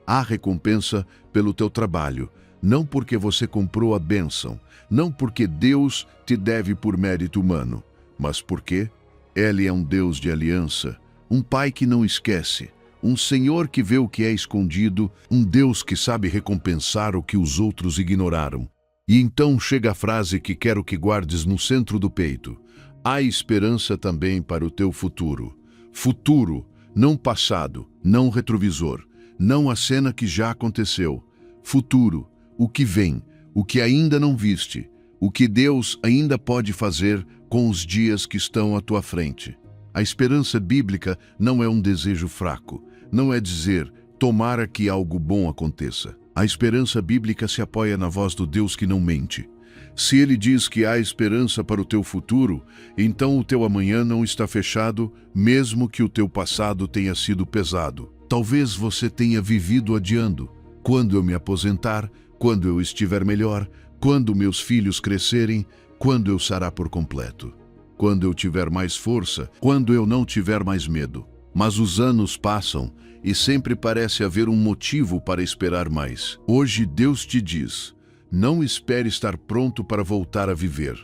Há recompensa pelo teu trabalho, não porque você comprou a bênção, não porque Deus te deve por mérito humano, mas porque Ele é um Deus de aliança, um Pai que não esquece, um Senhor que vê o que é escondido, um Deus que sabe recompensar o que os outros ignoraram. E então chega a frase que quero que guardes no centro do peito. Há esperança também para o teu futuro. Futuro, não passado, não retrovisor, não a cena que já aconteceu. Futuro, o que vem, o que ainda não viste, o que Deus ainda pode fazer com os dias que estão à tua frente. A esperança bíblica não é um desejo fraco, não é dizer, tomara que algo bom aconteça. A esperança bíblica se apoia na voz do Deus que não mente. Se Ele diz que há esperança para o teu futuro, então o teu amanhã não está fechado, mesmo que o teu passado tenha sido pesado. Talvez você tenha vivido adiando. Quando eu me aposentar, quando eu estiver melhor, quando meus filhos crescerem, quando eu sarar por completo. Quando eu tiver mais força, quando eu não tiver mais medo. Mas os anos passam e sempre parece haver um motivo para esperar mais. Hoje Deus te diz, não espere estar pronto para voltar a viver.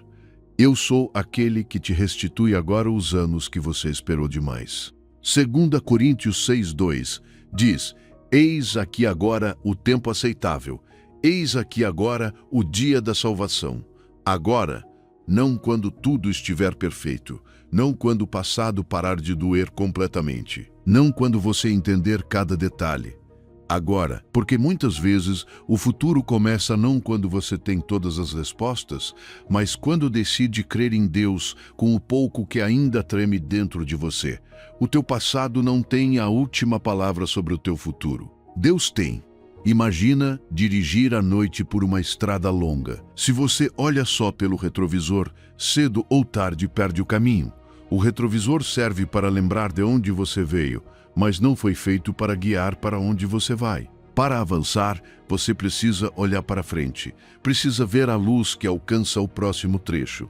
Eu sou aquele que te restitui agora os anos que você esperou demais. 2 Coríntios 6:2 diz, eis aqui agora o tempo aceitável, eis aqui agora o dia da salvação. Agora, não quando tudo estiver perfeito, não quando o passado parar de doer completamente, não quando você entender cada detalhe. Agora, porque muitas vezes o futuro começa não quando você tem todas as respostas, mas quando decide crer em Deus com o pouco que ainda treme dentro de você. O teu passado não tem a última palavra sobre o teu futuro. Deus tem. Imagina dirigir à noite por uma estrada longa. Se você olha só pelo retrovisor, cedo ou tarde perde o caminho. O retrovisor serve para lembrar de onde você veio, mas não foi feito para guiar para onde você vai. Para avançar, você precisa olhar para frente. Precisa ver a luz que alcança o próximo trecho.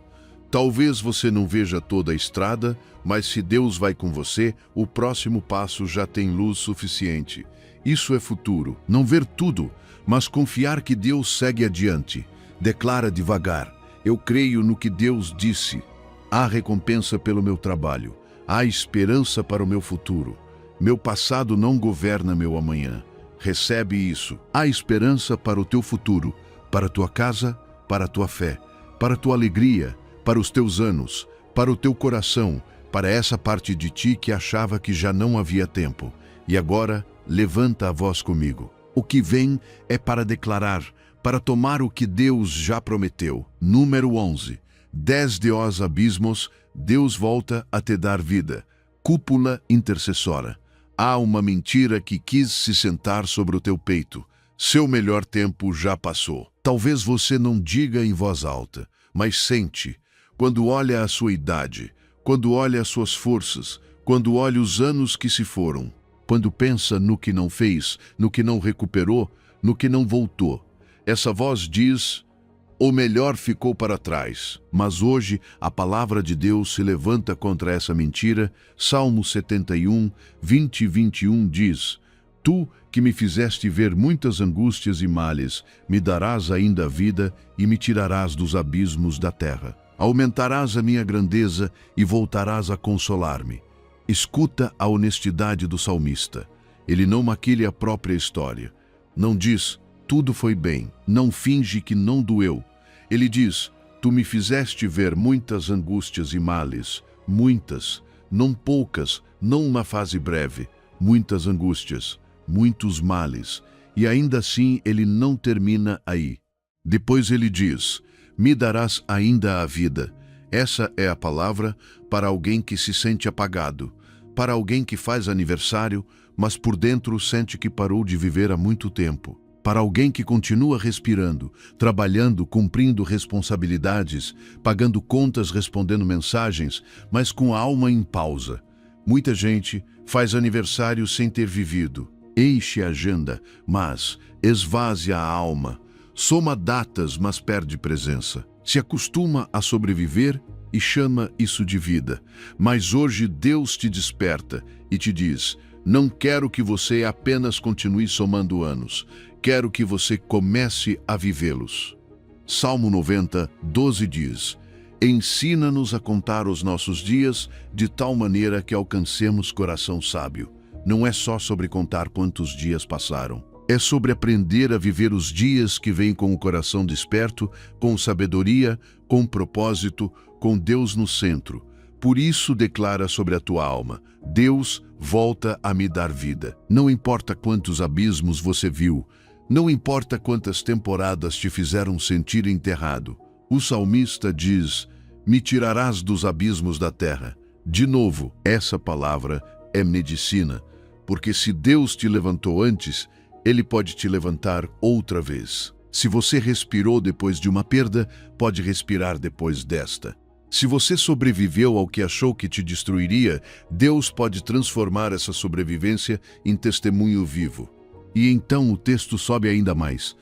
Talvez você não veja toda a estrada, mas se Deus vai com você, o próximo passo já tem luz suficiente. Isso é futuro. Não ver tudo, mas confiar que Deus segue adiante. Declara devagar. Eu creio no que Deus disse. Há recompensa pelo meu trabalho. Há esperança para o meu futuro. Meu passado não governa meu amanhã. Recebe isso. Há esperança para o teu futuro, para a tua casa, para a tua fé, para a tua alegria, para os teus anos, para o teu coração, para essa parte de ti que achava que já não havia tempo. E agora, levanta a voz comigo. O que vem é para declarar, para tomar o que Deus já prometeu. Número 11. 10 de os abismos, Deus volta a te dar vida. Cúpula intercessora. Há uma mentira que quis se sentar sobre o teu peito. Seu melhor tempo já passou. Talvez você não diga em voz alta, mas sente. Quando olha a sua idade, quando olha as suas forças, quando olha os anos que se foram, quando pensa no que não fez, no que não recuperou, no que não voltou. Essa voz diz: o melhor ficou para trás. Mas hoje a palavra de Deus se levanta contra essa mentira. Salmo 71, 20 e 21 diz: Tu que me fizeste ver muitas angústias e males, me darás ainda a vida e me tirarás dos abismos da terra. Aumentarás a minha grandeza e voltarás a consolar-me. Escuta a honestidade do salmista. Ele não maquilha a própria história. Não diz: tudo foi bem. Não finge que não doeu. Ele diz: tu me fizeste ver muitas angústias e males. Muitas, não poucas, não uma fase breve. Muitas angústias, muitos males. E ainda assim ele não termina aí. Depois ele diz: me darás ainda a vida. Essa é a palavra para alguém que se sente apagado, para alguém que faz aniversário, mas por dentro sente que parou de viver há muito tempo, para alguém que continua respirando, trabalhando, cumprindo responsabilidades, pagando contas, respondendo mensagens, mas com a alma em pausa. Muita gente faz aniversário sem ter vivido, enche a agenda, mas esvazia a alma. Soma datas, mas perde presença. Se acostuma a sobreviver e chama isso de vida. Mas hoje Deus te desperta e te diz: não quero que você apenas continue somando anos. Quero que você comece a vivê-los. Salmo 90, 12 diz: ensina-nos a contar os nossos dias de tal maneira que alcancemos coração sábio. Não é só sobre contar quantos dias passaram. É sobre aprender a viver os dias que vêm com o coração desperto, com sabedoria, com propósito, com Deus no centro. Por isso declara sobre a tua alma: Deus volta a me dar vida. Não importa quantos abismos você viu, não importa quantas temporadas te fizeram sentir enterrado. O salmista diz: me tirarás dos abismos da terra. De novo, essa palavra é medicina, porque se Deus te levantou antes, Ele pode te levantar outra vez. Se você respirou depois de uma perda, pode respirar depois desta. Se você sobreviveu ao que achou que te destruiria, Deus pode transformar essa sobrevivência em testemunho vivo. E então o texto sobe ainda mais: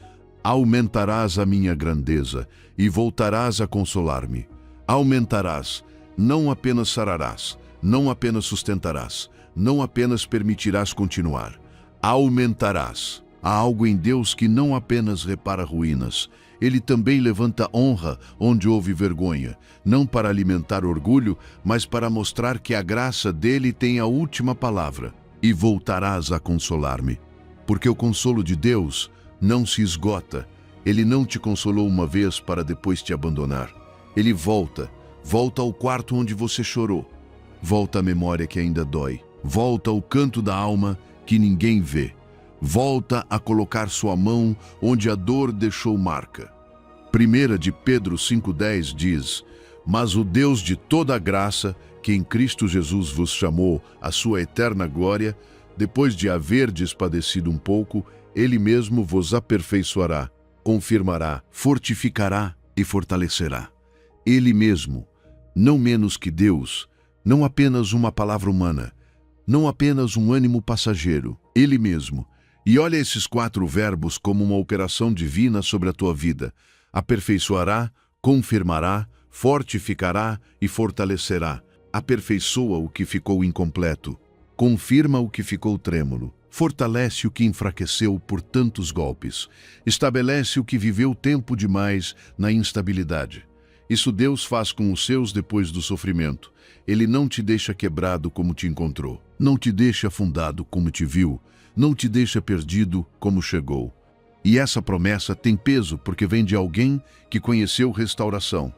aumentarás a minha grandeza e voltarás a consolar-me. Aumentarás, não apenas sararás, não apenas sustentarás, não apenas permitirás continuar. Aumentarás. Há algo em Deus que não apenas repara ruínas, Ele também levanta honra onde houve vergonha, não para alimentar orgulho, mas para mostrar que a graça dele tem a última palavra. E voltarás a consolar-me. Porque o consolo de Deus não se esgota. Ele não te consolou uma vez para depois te abandonar. Ele volta ao quarto onde você chorou. Volta à memória que ainda dói. Volta ao canto da alma que ninguém vê. Volta a colocar sua mão onde a dor deixou marca. 1 de Pedro 5,10 diz: mas o Deus de toda a graça, que em Cristo Jesus vos chamou à sua eterna glória, depois de haverdes padecido um pouco, Ele mesmo vos aperfeiçoará, confirmará, fortificará e fortalecerá. Ele mesmo, não menos que Deus, não apenas uma palavra humana, não apenas um ânimo passageiro, Ele mesmo. E olha esses 4 verbos como uma operação divina sobre a tua vida: aperfeiçoará, confirmará, fortificará e fortalecerá. Aperfeiçoa o que ficou incompleto, confirma o que ficou trêmulo, fortalece o que enfraqueceu por tantos golpes, estabelece o que viveu tempo demais na instabilidade. Isso Deus faz com os seus depois do sofrimento. Ele não te deixa quebrado como te encontrou, não te deixa afundado como te viu, não te deixa perdido como chegou. E essa promessa tem peso porque vem de alguém que conheceu restauração.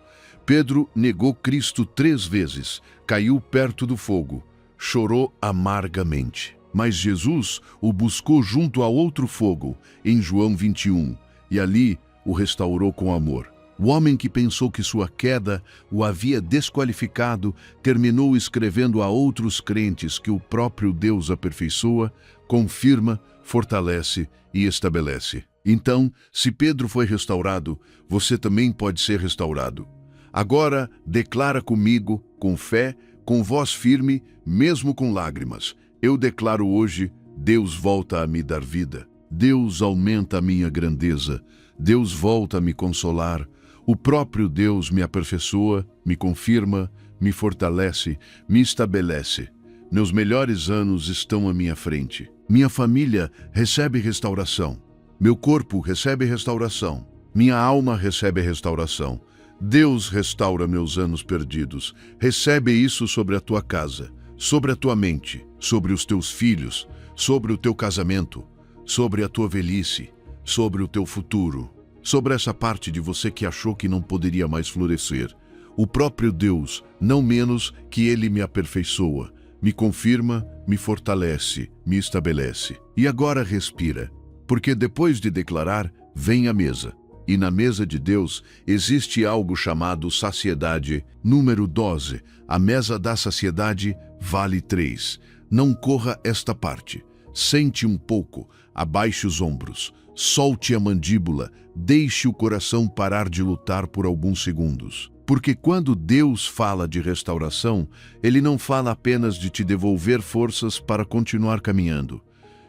Pedro negou Cristo 3 vezes, caiu perto do fogo, chorou amargamente. Mas Jesus o buscou junto a outro fogo, em João 21, e ali o restaurou com amor. O homem que pensou que sua queda o havia desqualificado, terminou escrevendo a outros crentes que o próprio Deus aperfeiçoa, confirma, fortalece e estabelece. Então, se Pedro foi restaurado, você também pode ser restaurado. Agora, declara comigo, com fé, Com voz firme, mesmo com lágrimas, eu declaro hoje: Deus volta a me dar vida. Deus aumenta a minha grandeza. Deus volta a me consolar. O próprio Deus me aperfeiçoa, me confirma, me fortalece, me estabelece. Meus melhores anos estão à minha frente. Minha família recebe restauração. Meu corpo recebe restauração. Minha alma recebe restauração. Deus restaura meus anos perdidos. Recebe isso sobre a tua casa, sobre a tua mente, sobre os teus filhos, sobre o teu casamento, sobre a tua velhice, sobre o teu futuro, sobre essa parte de você que achou que não poderia mais florescer. O próprio Deus, não menos que Ele me aperfeiçoa, me confirma, me fortalece, me estabelece. E agora respira, porque depois de declarar, vem a mesa. E na mesa de Deus existe algo chamado saciedade. Número 12. A mesa da saciedade vale 3. Não corra esta parte. Sente um pouco, abaixe os ombros, solte a mandíbula, deixe o coração parar de lutar por alguns segundos. Porque quando Deus fala de restauração, Ele não fala apenas de te devolver forças para continuar caminhando.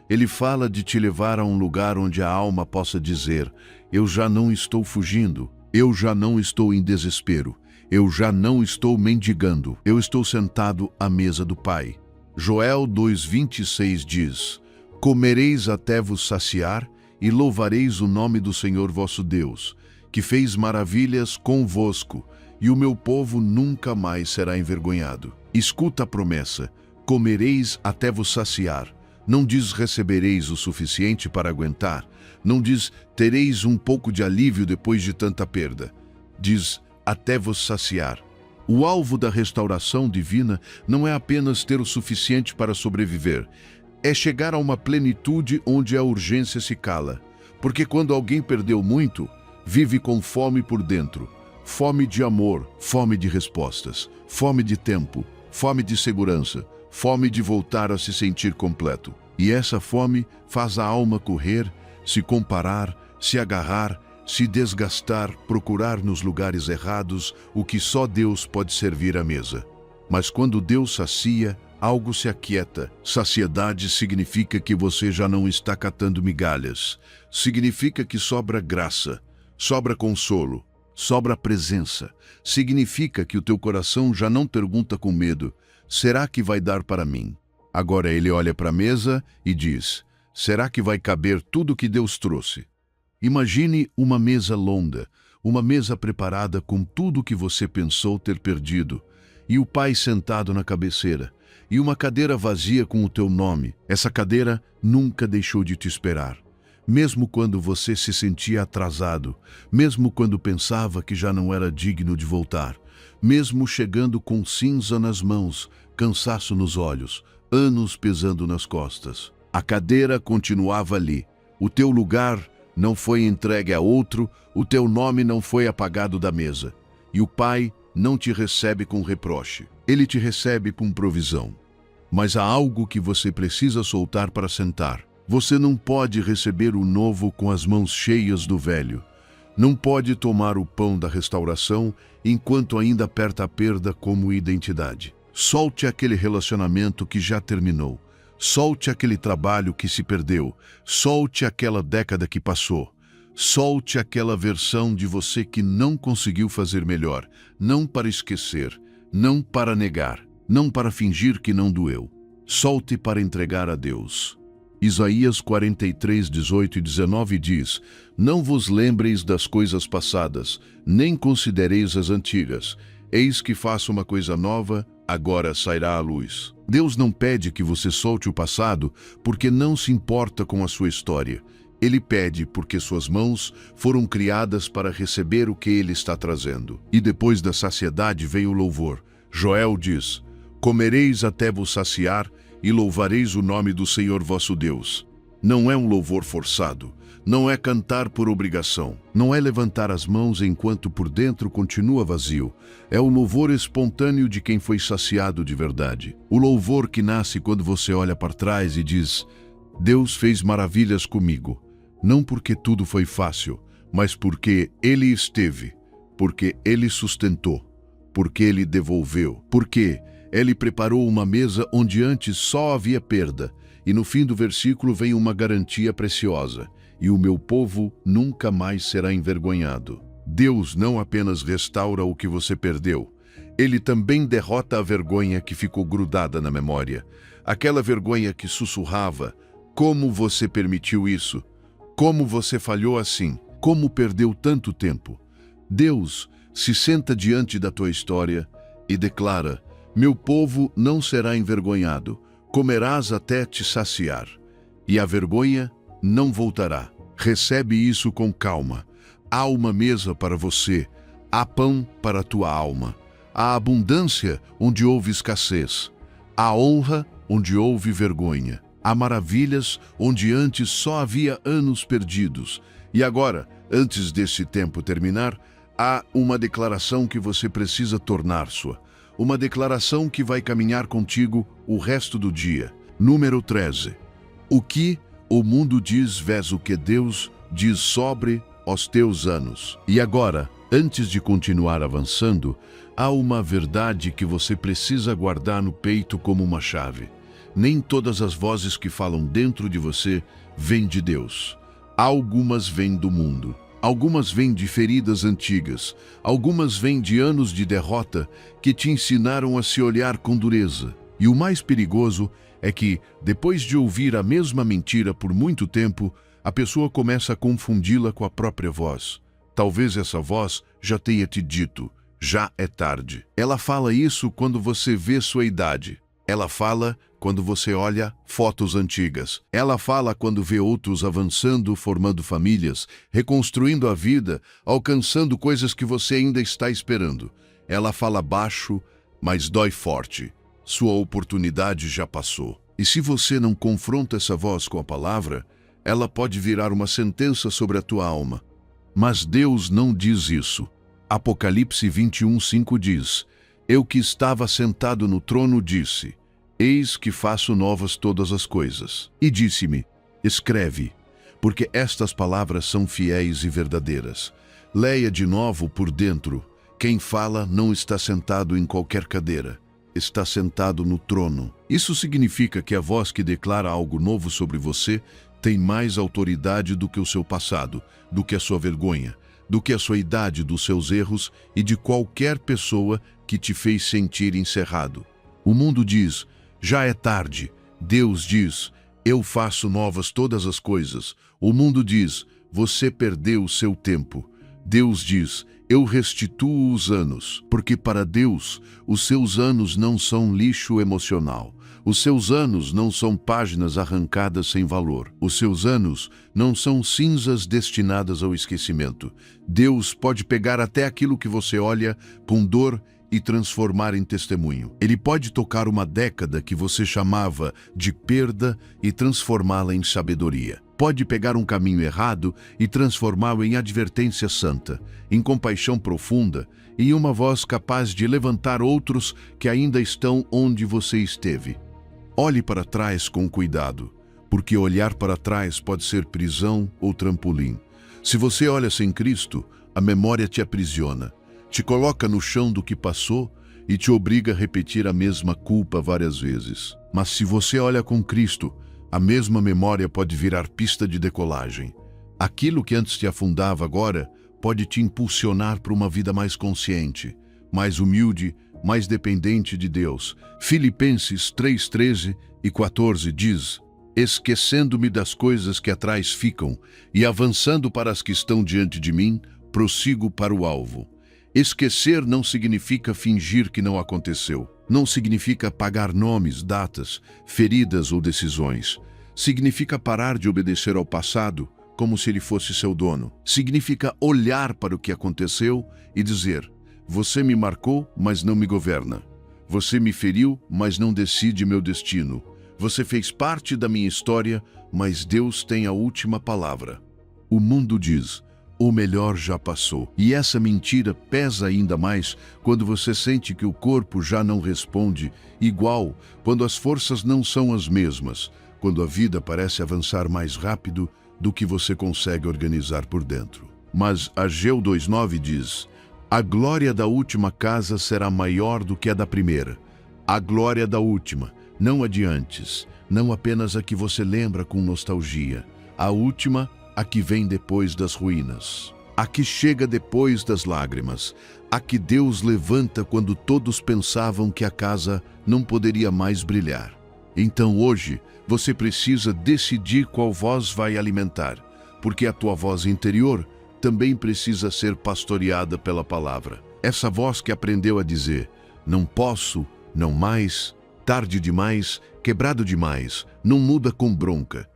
Ele fala de te levar a um lugar onde a alma possa dizer: eu já não estou fugindo, eu já não estou em desespero, eu já não estou mendigando, eu estou sentado à mesa do Pai. Joel 2,26 diz: comereis até vos saciar e louvareis o nome do Senhor vosso Deus, que fez maravilhas convosco, e o meu povo nunca mais será envergonhado. Escuta a promessa: comereis até vos saciar. Não diz recebereis o suficiente para aguentar. Não diz tereis um pouco de alívio depois de tanta perda. Diz até vos saciar. O alvo da restauração divina não é apenas ter o suficiente para sobreviver. É chegar a uma plenitude onde a urgência se cala. Porque quando alguém perdeu muito, vive com fome por dentro. Fome de amor, fome de respostas, fome de tempo, fome de segurança, fome de voltar a se sentir completo. E essa fome faz a alma correr, se comparar, se agarrar, se desgastar, procurar nos lugares errados o que só Deus pode servir à mesa. Mas quando Deus sacia, algo se aquieta. Saciedade significa que você já não está catando migalhas. Significa que sobra graça, sobra consolo, sobra presença. Significa que o teu coração já não pergunta com medo: será que vai dar para mim? Agora ele olha para a mesa e diz: será que vai caber tudo que Deus trouxe? Imagine uma mesa longa, uma mesa preparada com tudo que você pensou ter perdido, e o Pai sentado na cabeceira, e uma cadeira vazia com o teu nome. Essa cadeira nunca deixou de te esperar. Mesmo quando você se sentia atrasado, mesmo quando pensava que já não era digno de voltar, mesmo chegando com cinza nas mãos, cansaço nos olhos, anos pesando nas costas. A cadeira continuava ali. O teu lugar não foi entregue a outro, o teu nome não foi apagado da mesa. E o Pai não te recebe com reproche. Ele te recebe com provisão. Mas há algo que você precisa soltar para sentar. Você não pode receber o novo com as mãos cheias do velho. Não pode tomar o pão da restauração enquanto ainda aperta a perda como identidade. Solte aquele relacionamento que já terminou. Solte aquele trabalho que se perdeu. Solte aquela década que passou. Solte aquela versão de você que não conseguiu fazer melhor. Não para esquecer, não para negar, não para fingir que não doeu. Solte para entregar a Deus. Isaías 43, 18 e 19 diz: não vos lembreis das coisas passadas, nem considereis as antigas. Eis que faço uma coisa nova, agora sairá à luz. Deus não pede que você solte o passado porque não se importa com a sua história. Ele pede porque suas mãos foram criadas para receber o que Ele está trazendo. E depois da saciedade vem o louvor. Joel diz: comereis até vos saciar e louvareis o nome do Senhor vosso Deus. Não é um louvor forçado. Não é cantar por obrigação. Não é levantar as mãos enquanto por dentro continua vazio. É o louvor espontâneo de quem foi saciado de verdade. O louvor que nasce quando você olha para trás e diz: Deus fez maravilhas comigo. Não porque tudo foi fácil, mas porque Ele esteve, porque Ele sustentou, porque Ele devolveu, porque Ele preparou uma mesa onde antes só havia perda. E no fim do versículo vem uma garantia preciosa: e o meu povo nunca mais será envergonhado. Deus não apenas restaura o que você perdeu, Ele também derrota a vergonha que ficou grudada na memória. Aquela vergonha que sussurrava: como você permitiu isso? Como você falhou assim? Como perdeu tanto tempo? Deus se senta diante da tua história e declara: meu povo não será envergonhado, comerás até te saciar, e a vergonha não voltará. Recebe isso com calma. Há uma mesa para você, há pão para a tua alma. Há abundância onde houve escassez. Há honra onde houve vergonha. Há maravilhas onde antes só havia anos perdidos. E agora, antes desse tempo terminar, há uma declaração que você precisa tornar sua. Uma declaração que vai caminhar contigo o resto do dia. Número 13. O que o mundo diz vês o que Deus diz sobre os teus anos. E agora, antes de continuar avançando, há uma verdade que você precisa guardar no peito como uma chave. Nem todas as vozes que falam dentro de você vêm de Deus. Algumas vêm do mundo. Algumas vêm de feridas antigas. Algumas vêm de anos de derrota que te ensinaram a se olhar com dureza. E o mais perigoso é que, depois de ouvir a mesma mentira por muito tempo, a pessoa começa a confundi-la com a própria voz. Talvez essa voz já tenha te dito: já é tarde. Ela fala isso quando você vê sua idade. Ela fala quando você olha fotos antigas. Ela fala quando vê outros avançando, formando famílias, reconstruindo a vida, alcançando coisas que você ainda está esperando. Ela fala baixo, mas dói forte. Sua oportunidade já passou. E se você não confronta essa voz com a palavra, ela pode virar uma sentença sobre a tua alma. Mas Deus não diz isso. Apocalipse 21:5 diz: eu que estava sentado no trono disse: eis que faço novas todas as coisas. E disse-me: escreve, porque estas palavras são fiéis e verdadeiras. Leia de novo por dentro. Quem fala não está sentado em qualquer cadeira. Está sentado no trono. Isso significa que a voz que declara algo novo sobre você tem mais autoridade do que o seu passado, do que a sua vergonha, do que a sua idade, dos seus erros e de qualquer pessoa que te fez sentir encerrado. O mundo diz: já é tarde. Deus diz: eu faço novas todas as coisas. O mundo diz: você perdeu o seu tempo. Deus diz: eu restituo os anos, porque para Deus os seus anos não são lixo emocional. Os seus anos não são páginas arrancadas sem valor. Os seus anos não são cinzas destinadas ao esquecimento. Deus pode pegar até aquilo que você olha com dor e transformar em testemunho. Ele pode tocar uma década que você chamava de perda e transformá-la em sabedoria. Pode pegar um caminho errado e transformá-lo em advertência santa, em compaixão profunda e em uma voz capaz de levantar outros que ainda estão onde você esteve. Olhe para trás com cuidado, porque olhar para trás pode ser prisão ou trampolim. Se você olha sem Cristo, a memória te aprisiona, te coloca no chão do que passou e te obriga a repetir a mesma culpa várias vezes. Mas se você olha com Cristo, a mesma memória pode virar pista de decolagem. Aquilo que antes te afundava agora pode te impulsionar para uma vida mais consciente, mais humilde, mais dependente de Deus. Filipenses 3:13 e 14 diz: esquecendo-me das coisas que atrás ficam e avançando para as que estão diante de mim, prossigo para o alvo. Esquecer não significa fingir que não aconteceu. Não significa apagar nomes, datas, feridas ou decisões. Significa parar de obedecer ao passado como se ele fosse seu dono. Significa olhar para o que aconteceu e dizer: você me marcou, mas não me governa. Você me feriu, mas não decide meu destino. Você fez parte da minha história, mas Deus tem a última palavra. O mundo diz: o melhor já passou. E essa mentira pesa ainda mais quando você sente que o corpo já não responde igual, quando as forças não são as mesmas, quando a vida parece avançar mais rápido do que você consegue organizar por dentro. Mas Ageu 2:9 diz: a glória da última casa será maior do que a da primeira. A glória da última, não a de antes, não apenas a que você lembra com nostalgia. A última, a que vem depois das ruínas. A que chega depois das lágrimas. A que Deus levanta quando todos pensavam que a casa não poderia mais brilhar. Então hoje, você precisa decidir qual voz vai alimentar, porque a tua voz interior também precisa ser pastoreada pela palavra. Essa voz que aprendeu a dizer, não posso, não mais, tarde demais, quebrado demais, não muda com bronca.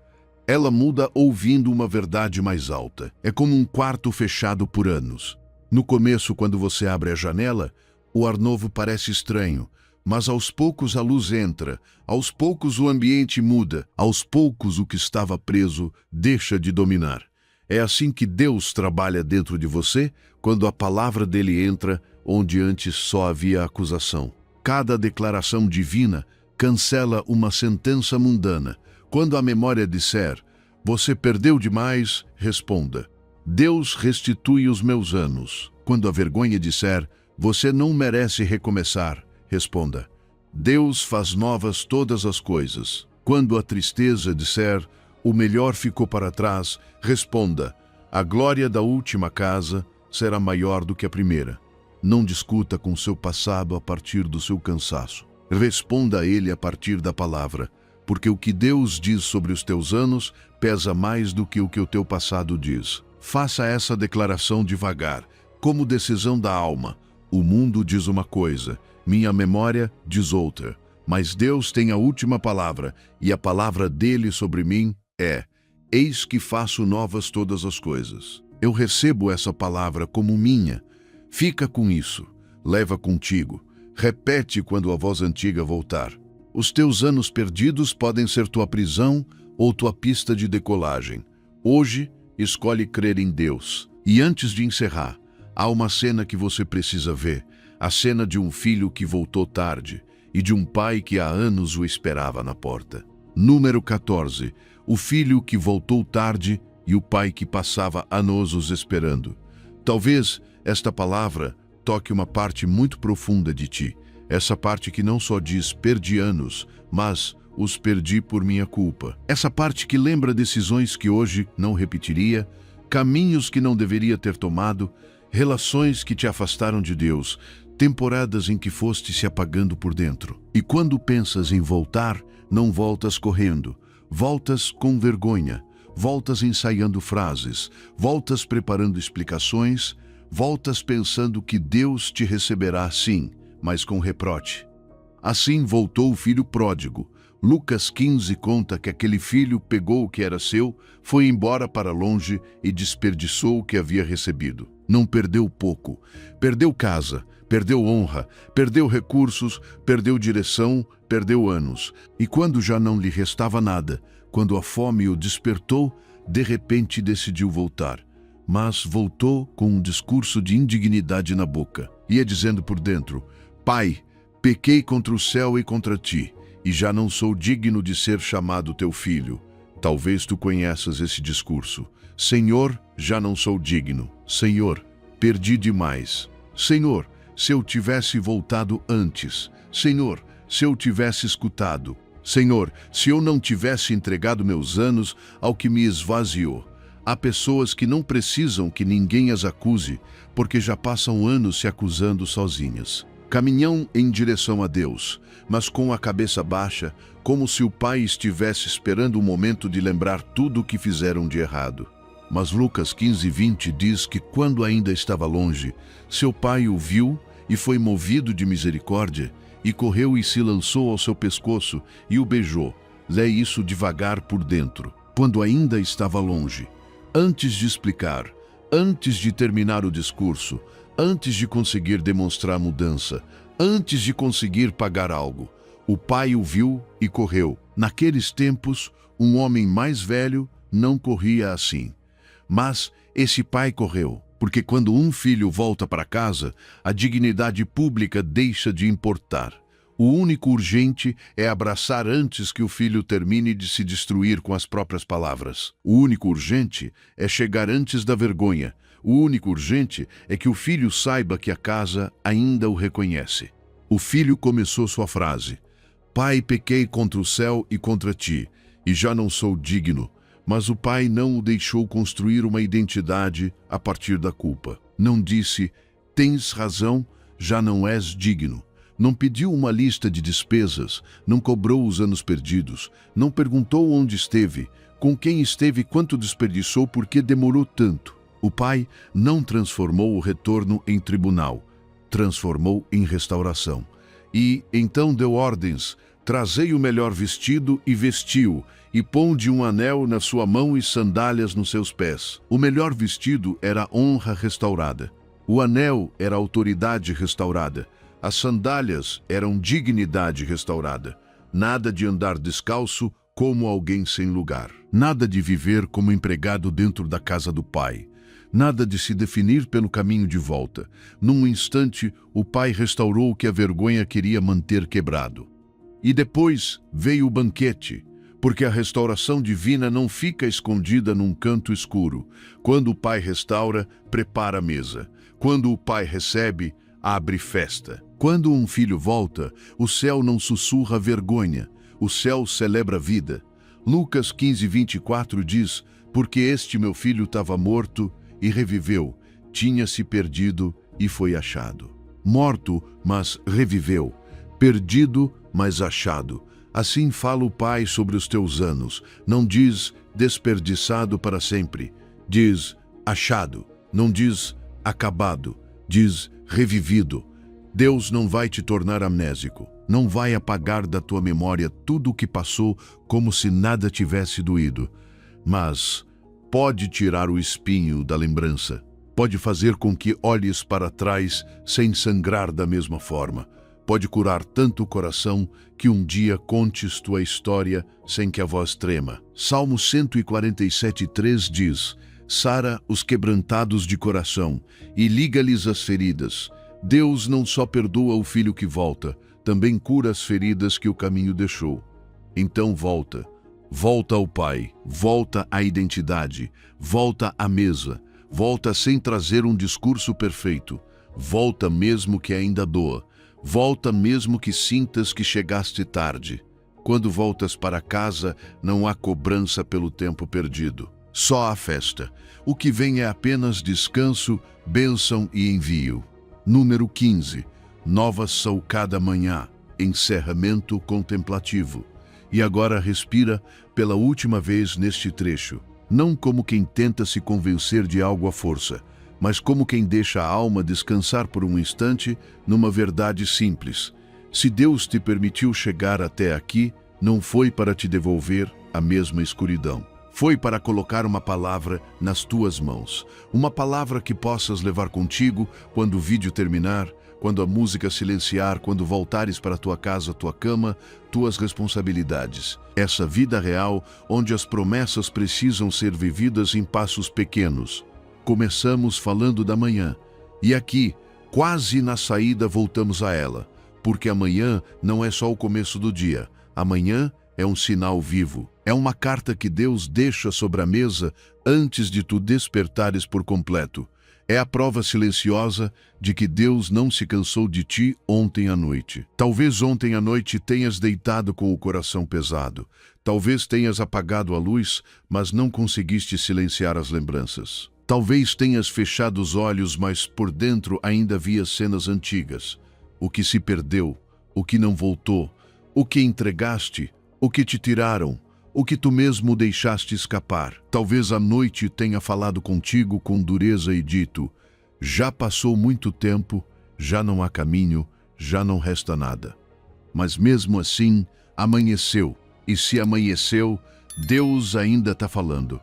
Ela muda ouvindo uma verdade mais alta. É como um quarto fechado por anos. No começo, quando você abre a janela, o ar novo parece estranho, mas aos poucos a luz entra, aos poucos o ambiente muda, aos poucos o que estava preso deixa de dominar. É assim que Deus trabalha dentro de você, quando a palavra dele entra onde antes só havia acusação. Cada declaração divina cancela uma sentença mundana. Quando a memória disser, você perdeu demais, responda, Deus restitui os meus anos. Quando a vergonha disser, você não merece recomeçar, responda, Deus faz novas todas as coisas. Quando a tristeza disser, o melhor ficou para trás, responda, a glória da última casa será maior do que a primeira. Não discuta com seu passado a partir do seu cansaço. Responda a ele a partir da palavra, porque o que Deus diz sobre os teus anos pesa mais do que o teu passado diz. Faça essa declaração devagar, como decisão da alma. O mundo diz uma coisa, minha memória diz outra, mas Deus tem a última palavra, e a palavra dele sobre mim é, eis que faço novas todas as coisas. Eu recebo essa palavra como minha. Fica com isso, leva contigo, repete quando a voz antiga voltar. Os teus anos perdidos podem ser tua prisão ou tua pista de decolagem. Hoje, escolhe crer em Deus. E antes de encerrar, há uma cena que você precisa ver. A cena de um filho que voltou tarde e de um pai que há anos o esperava na porta. Número 14. O filho que voltou tarde e o pai que passava anos os esperando. Talvez esta palavra toque uma parte muito profunda de ti. Essa parte que não só diz perdi anos, mas os perdi por minha culpa. Essa parte que lembra decisões que hoje não repetiria, caminhos que não deveria ter tomado, relações que te afastaram de Deus, temporadas em que foste se apagando por dentro. E quando pensas em voltar, não voltas correndo, voltas com vergonha, voltas ensaiando frases, voltas preparando explicações, voltas pensando que Deus te receberá sim, mas com reproche. Assim voltou o filho pródigo. Lucas 15 conta que aquele filho pegou o que era seu, foi embora para longe e desperdiçou o que havia recebido. Não perdeu pouco, perdeu casa, perdeu honra, perdeu recursos, perdeu direção, perdeu anos. E quando já não lhe restava nada, quando a fome o despertou, de repente decidiu voltar. Mas voltou com um discurso de indignidade na boca. Ia dizendo por dentro, Pai, pequei contra o céu e contra ti, e já não sou digno de ser chamado teu filho. Talvez tu conheças esse discurso. Senhor, já não sou digno. Senhor, perdi demais. Senhor, se eu tivesse voltado antes. Senhor, se eu tivesse escutado. Senhor, se eu não tivesse entregado meus anos ao que me esvaziou. Há pessoas que não precisam que ninguém as acuse, porque já passam anos se acusando sozinhas. Caminham em direção a Deus, mas com a cabeça baixa, como se o pai estivesse esperando o momento de lembrar tudo o que fizeram de errado. Mas Lucas 15:20 diz que quando ainda estava longe, seu pai o viu e foi movido de misericórdia, e correu e se lançou ao seu pescoço e o beijou. Lê isso devagar por dentro. Quando ainda estava longe, antes de explicar, antes de terminar o discurso, antes de conseguir demonstrar mudança, antes de conseguir pagar algo, o pai o viu e correu. Naqueles tempos, um homem mais velho não corria assim. Mas esse pai correu, porque quando um filho volta para casa, a dignidade pública deixa de importar. O único urgente é abraçar antes que o filho termine de se destruir com as próprias palavras. O único urgente é chegar antes da vergonha. O único urgente é que o filho saiba que a casa ainda o reconhece. O filho começou sua frase: Pai, pequei contra o céu e contra ti, e já não sou digno. Mas o pai não o deixou construir uma identidade a partir da culpa. Não disse: tens razão, já não és digno. Não pediu uma lista de despesas, não cobrou os anos perdidos, não perguntou onde esteve, com quem esteve, quanto desperdiçou, por que demorou tanto. O pai não transformou o retorno em tribunal, transformou em restauração. E então deu ordens: trazei o melhor vestido e vestiu, e ponde um anel na sua mão e sandálias nos seus pés. O melhor vestido era honra restaurada. O anel era autoridade restaurada. As sandálias eram dignidade restaurada. Nada de andar descalço como alguém sem lugar. Nada de viver como empregado dentro da casa do pai. Nada de se definir pelo caminho de volta. Num instante, o pai restaurou o que a vergonha queria manter quebrado. E depois veio o banquete, porque a restauração divina não fica escondida num canto escuro. Quando o pai restaura, prepara a mesa. Quando o pai recebe, abre festa. Quando um filho volta, o céu não sussurra vergonha, o céu celebra vida. Lucas 15:24 diz: porque este meu filho estava morto e reviveu, tinha se perdido e foi achado. Morto, mas reviveu. Perdido, mas achado. Assim fala o Pai sobre os teus anos. Não diz desperdiçado para sempre. Diz achado. Não diz acabado. Diz revivido. Deus não vai te tornar amnésico. Não vai apagar da tua memória tudo o que passou como se nada tivesse doído. Mas pode tirar o espinho da lembrança. Pode fazer com que olhes para trás sem sangrar da mesma forma. Pode curar tanto o coração que um dia contes tua história sem que a voz trema. Salmo 147:3 diz: sara os quebrantados de coração e liga-lhes as feridas. Deus não só perdoa o filho que volta, também cura as feridas que o caminho deixou. Então volta. Volta ao Pai, volta à identidade, volta à mesa, volta sem trazer um discurso perfeito, volta mesmo que ainda doa, volta mesmo que sintas que chegaste tarde. Quando voltas para casa, não há cobrança pelo tempo perdido, só há festa. O que vem é apenas descanso, bênção e envio. Número 15. Novas são cada manhã, encerramento contemplativo. E agora respira pela última vez neste trecho, não como quem tenta se convencer de algo à força, mas como quem deixa a alma descansar por um instante numa verdade simples. Se Deus te permitiu chegar até aqui, não foi para te devolver a mesma escuridão. Foi para colocar uma palavra nas tuas mãos. Uma palavra que possas levar contigo quando o vídeo terminar, quando a música silenciar, quando voltares para tua casa, tua cama, tuas responsabilidades. Essa vida real onde as promessas precisam ser vividas em passos pequenos. Começamos falando da manhã. E aqui, quase na saída, voltamos a ela. Porque amanhã não é só o começo do dia. Amanhã é um sinal vivo. É uma carta que Deus deixa sobre a mesa antes de tu despertares por completo. É a prova silenciosa de que Deus não se cansou de ti ontem à noite. Talvez ontem à noite tenhas deitado com o coração pesado. Talvez tenhas apagado a luz, mas não conseguiste silenciar as lembranças. Talvez tenhas fechado os olhos, mas por dentro ainda havia cenas antigas. O que se perdeu, o que não voltou, o que entregaste, o que te tiraram, o que tu mesmo deixaste escapar. Talvez a noite tenha falado contigo com dureza e dito: já passou muito tempo, já não há caminho, já não resta nada. Mas mesmo assim, amanheceu. E se amanheceu, Deus ainda está falando.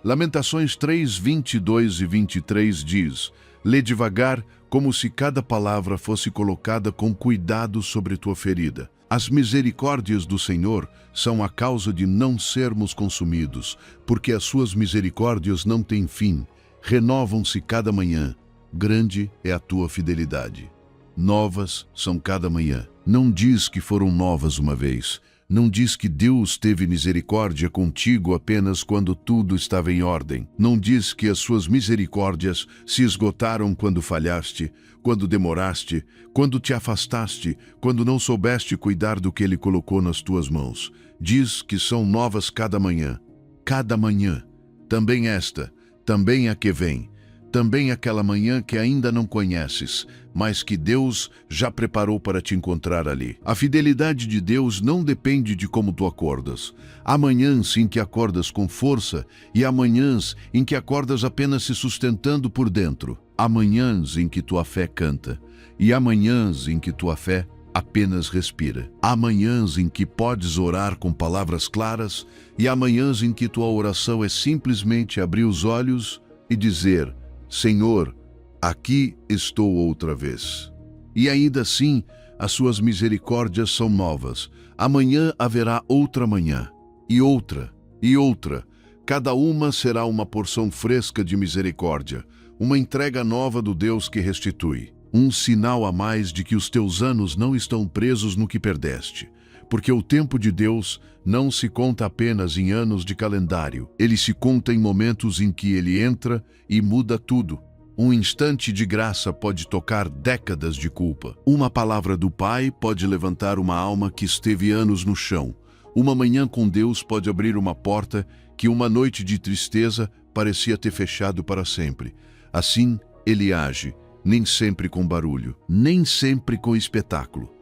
Lamentações 3, 22 e 23 diz: lê devagar, como se cada palavra fosse colocada com cuidado sobre tua ferida. As misericórdias do Senhor são a causa de não sermos consumidos, porque as suas misericórdias não têm fim, renovam-se cada manhã. Grande é a tua fidelidade. Novas são cada manhã. Não diz que foram novas uma vez, Não diz que Deus teve misericórdia contigo apenas quando tudo estava em ordem. Não diz que as suas misericórdias se esgotaram quando falhaste, quando demoraste, quando te afastaste, quando não soubeste cuidar do que Ele colocou nas tuas mãos. Diz que são novas cada manhã. Cada manhã. Também esta, também a que vem. Também aquela manhã que ainda não conheces, mas que Deus já preparou para te encontrar ali. A fidelidade de Deus não depende de como tu acordas. Há manhãs em que acordas com força e há manhãs em que acordas apenas se sustentando por dentro. Há manhãs em que tua fé canta e há manhãs em que tua fé apenas respira. Há manhãs em que podes orar com palavras claras e há manhãs em que tua oração é simplesmente abrir os olhos e dizer: Senhor, aqui estou outra vez. E ainda assim, as suas misericórdias são novas. Amanhã haverá outra manhã, e outra, e outra. Cada uma será uma porção fresca de misericórdia, uma entrega nova do Deus que restitui. Um sinal a mais de que os teus anos não estão presos no que perdeste. Porque o tempo de Deus não se conta apenas em anos de calendário. Ele se conta em momentos em que Ele entra e muda tudo. Um instante de graça pode tocar décadas de culpa. Uma palavra do Pai pode levantar uma alma que esteve anos no chão. Uma manhã com Deus pode abrir uma porta que uma noite de tristeza parecia ter fechado para sempre. Assim, Ele age, nem sempre com barulho, nem sempre com espetáculo.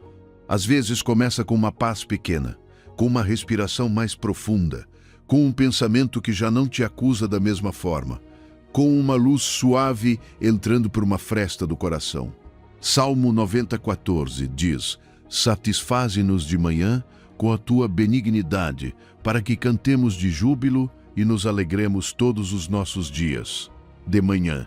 Às vezes começa com uma paz pequena, com uma respiração mais profunda, com um pensamento que já não te acusa da mesma forma, com uma luz suave entrando por uma fresta do coração. Salmo 90:14 diz: Satisfaze-nos de manhã com a tua benignidade, para que cantemos de júbilo e nos alegremos todos os nossos dias. De manhã,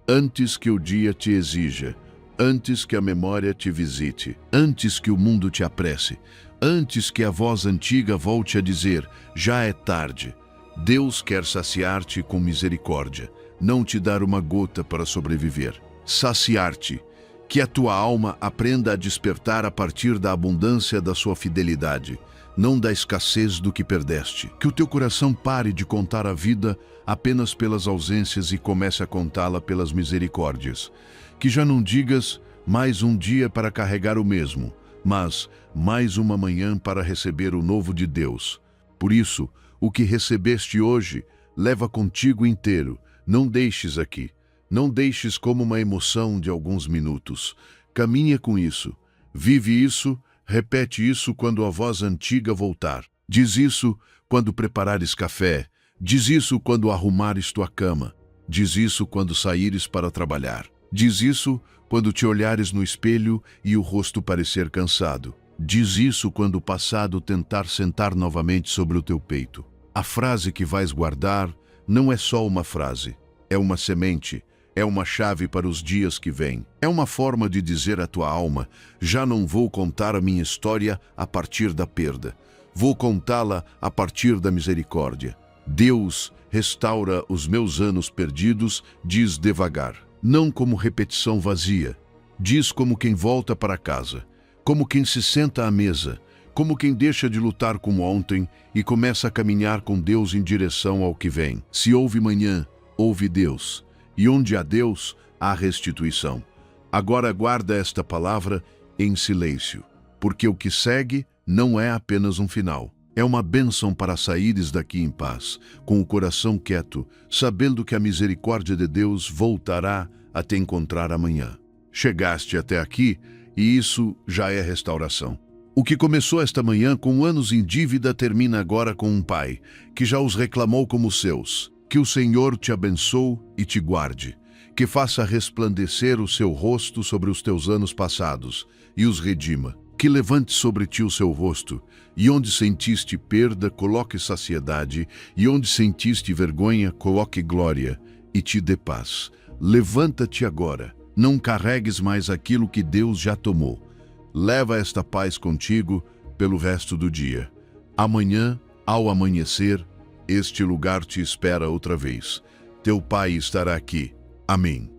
antes que o dia te exija, antes que a memória te visite, antes que o mundo te apresse, antes que a voz antiga volte a dizer: já é tarde. Deus quer saciar-te com misericórdia, não te dar uma gota para sobreviver. Saciar-te, que a tua alma aprenda a despertar a partir da abundância da sua fidelidade, não da escassez do que perdeste. Que o teu coração pare de contar a vida apenas pelas ausências e comece a contá-la pelas misericórdias. Que já não digas mais um dia para carregar o mesmo, mas mais uma manhã para receber o novo de Deus. Por isso, o que recebeste hoje, leva contigo inteiro. Não deixes aqui. Não deixes como uma emoção de alguns minutos. Caminha com isso. Vive isso, repete isso quando a voz antiga voltar. Diz isso quando preparares café. Diz isso quando arrumares tua cama. Diz isso quando saíres para trabalhar. Diz isso quando te olhares no espelho e o rosto parecer cansado. Diz isso quando o passado tentar sentar novamente sobre o teu peito. A frase que vais guardar não é só uma frase, é uma semente, é uma chave para os dias que vêm. É uma forma de dizer à tua alma: já não vou contar a minha história a partir da perda. Vou contá-la a partir da misericórdia. Deus restaura os meus anos perdidos, diz devagar. Não como repetição vazia. Diz como quem volta para casa, como quem se senta à mesa, como quem deixa de lutar como ontem e começa a caminhar com Deus em direção ao que vem. Se houve manhã, houve Deus. E onde há Deus, há restituição. Agora guarda esta palavra em silêncio, porque o que segue não é apenas um final. É uma bênção para saíres daqui em paz, com o coração quieto, sabendo que a misericórdia de Deus voltará a te encontrar amanhã. Chegaste até aqui e isso já é restauração. O que começou esta manhã com anos em dívida termina agora com um pai que já os reclamou como seus. Que o Senhor te abençoe e te guarde, que faça resplandecer o seu rosto sobre os teus anos passados e os redima. Que levante sobre ti o seu rosto, e onde sentiste perda, coloque saciedade, e onde sentiste vergonha, coloque glória, e te dê paz. Levanta-te agora, não carregues mais aquilo que Deus já tomou. Leva esta paz contigo pelo resto do dia. Amanhã, ao amanhecer, este lugar te espera outra vez. Teu Pai estará aqui. Amém.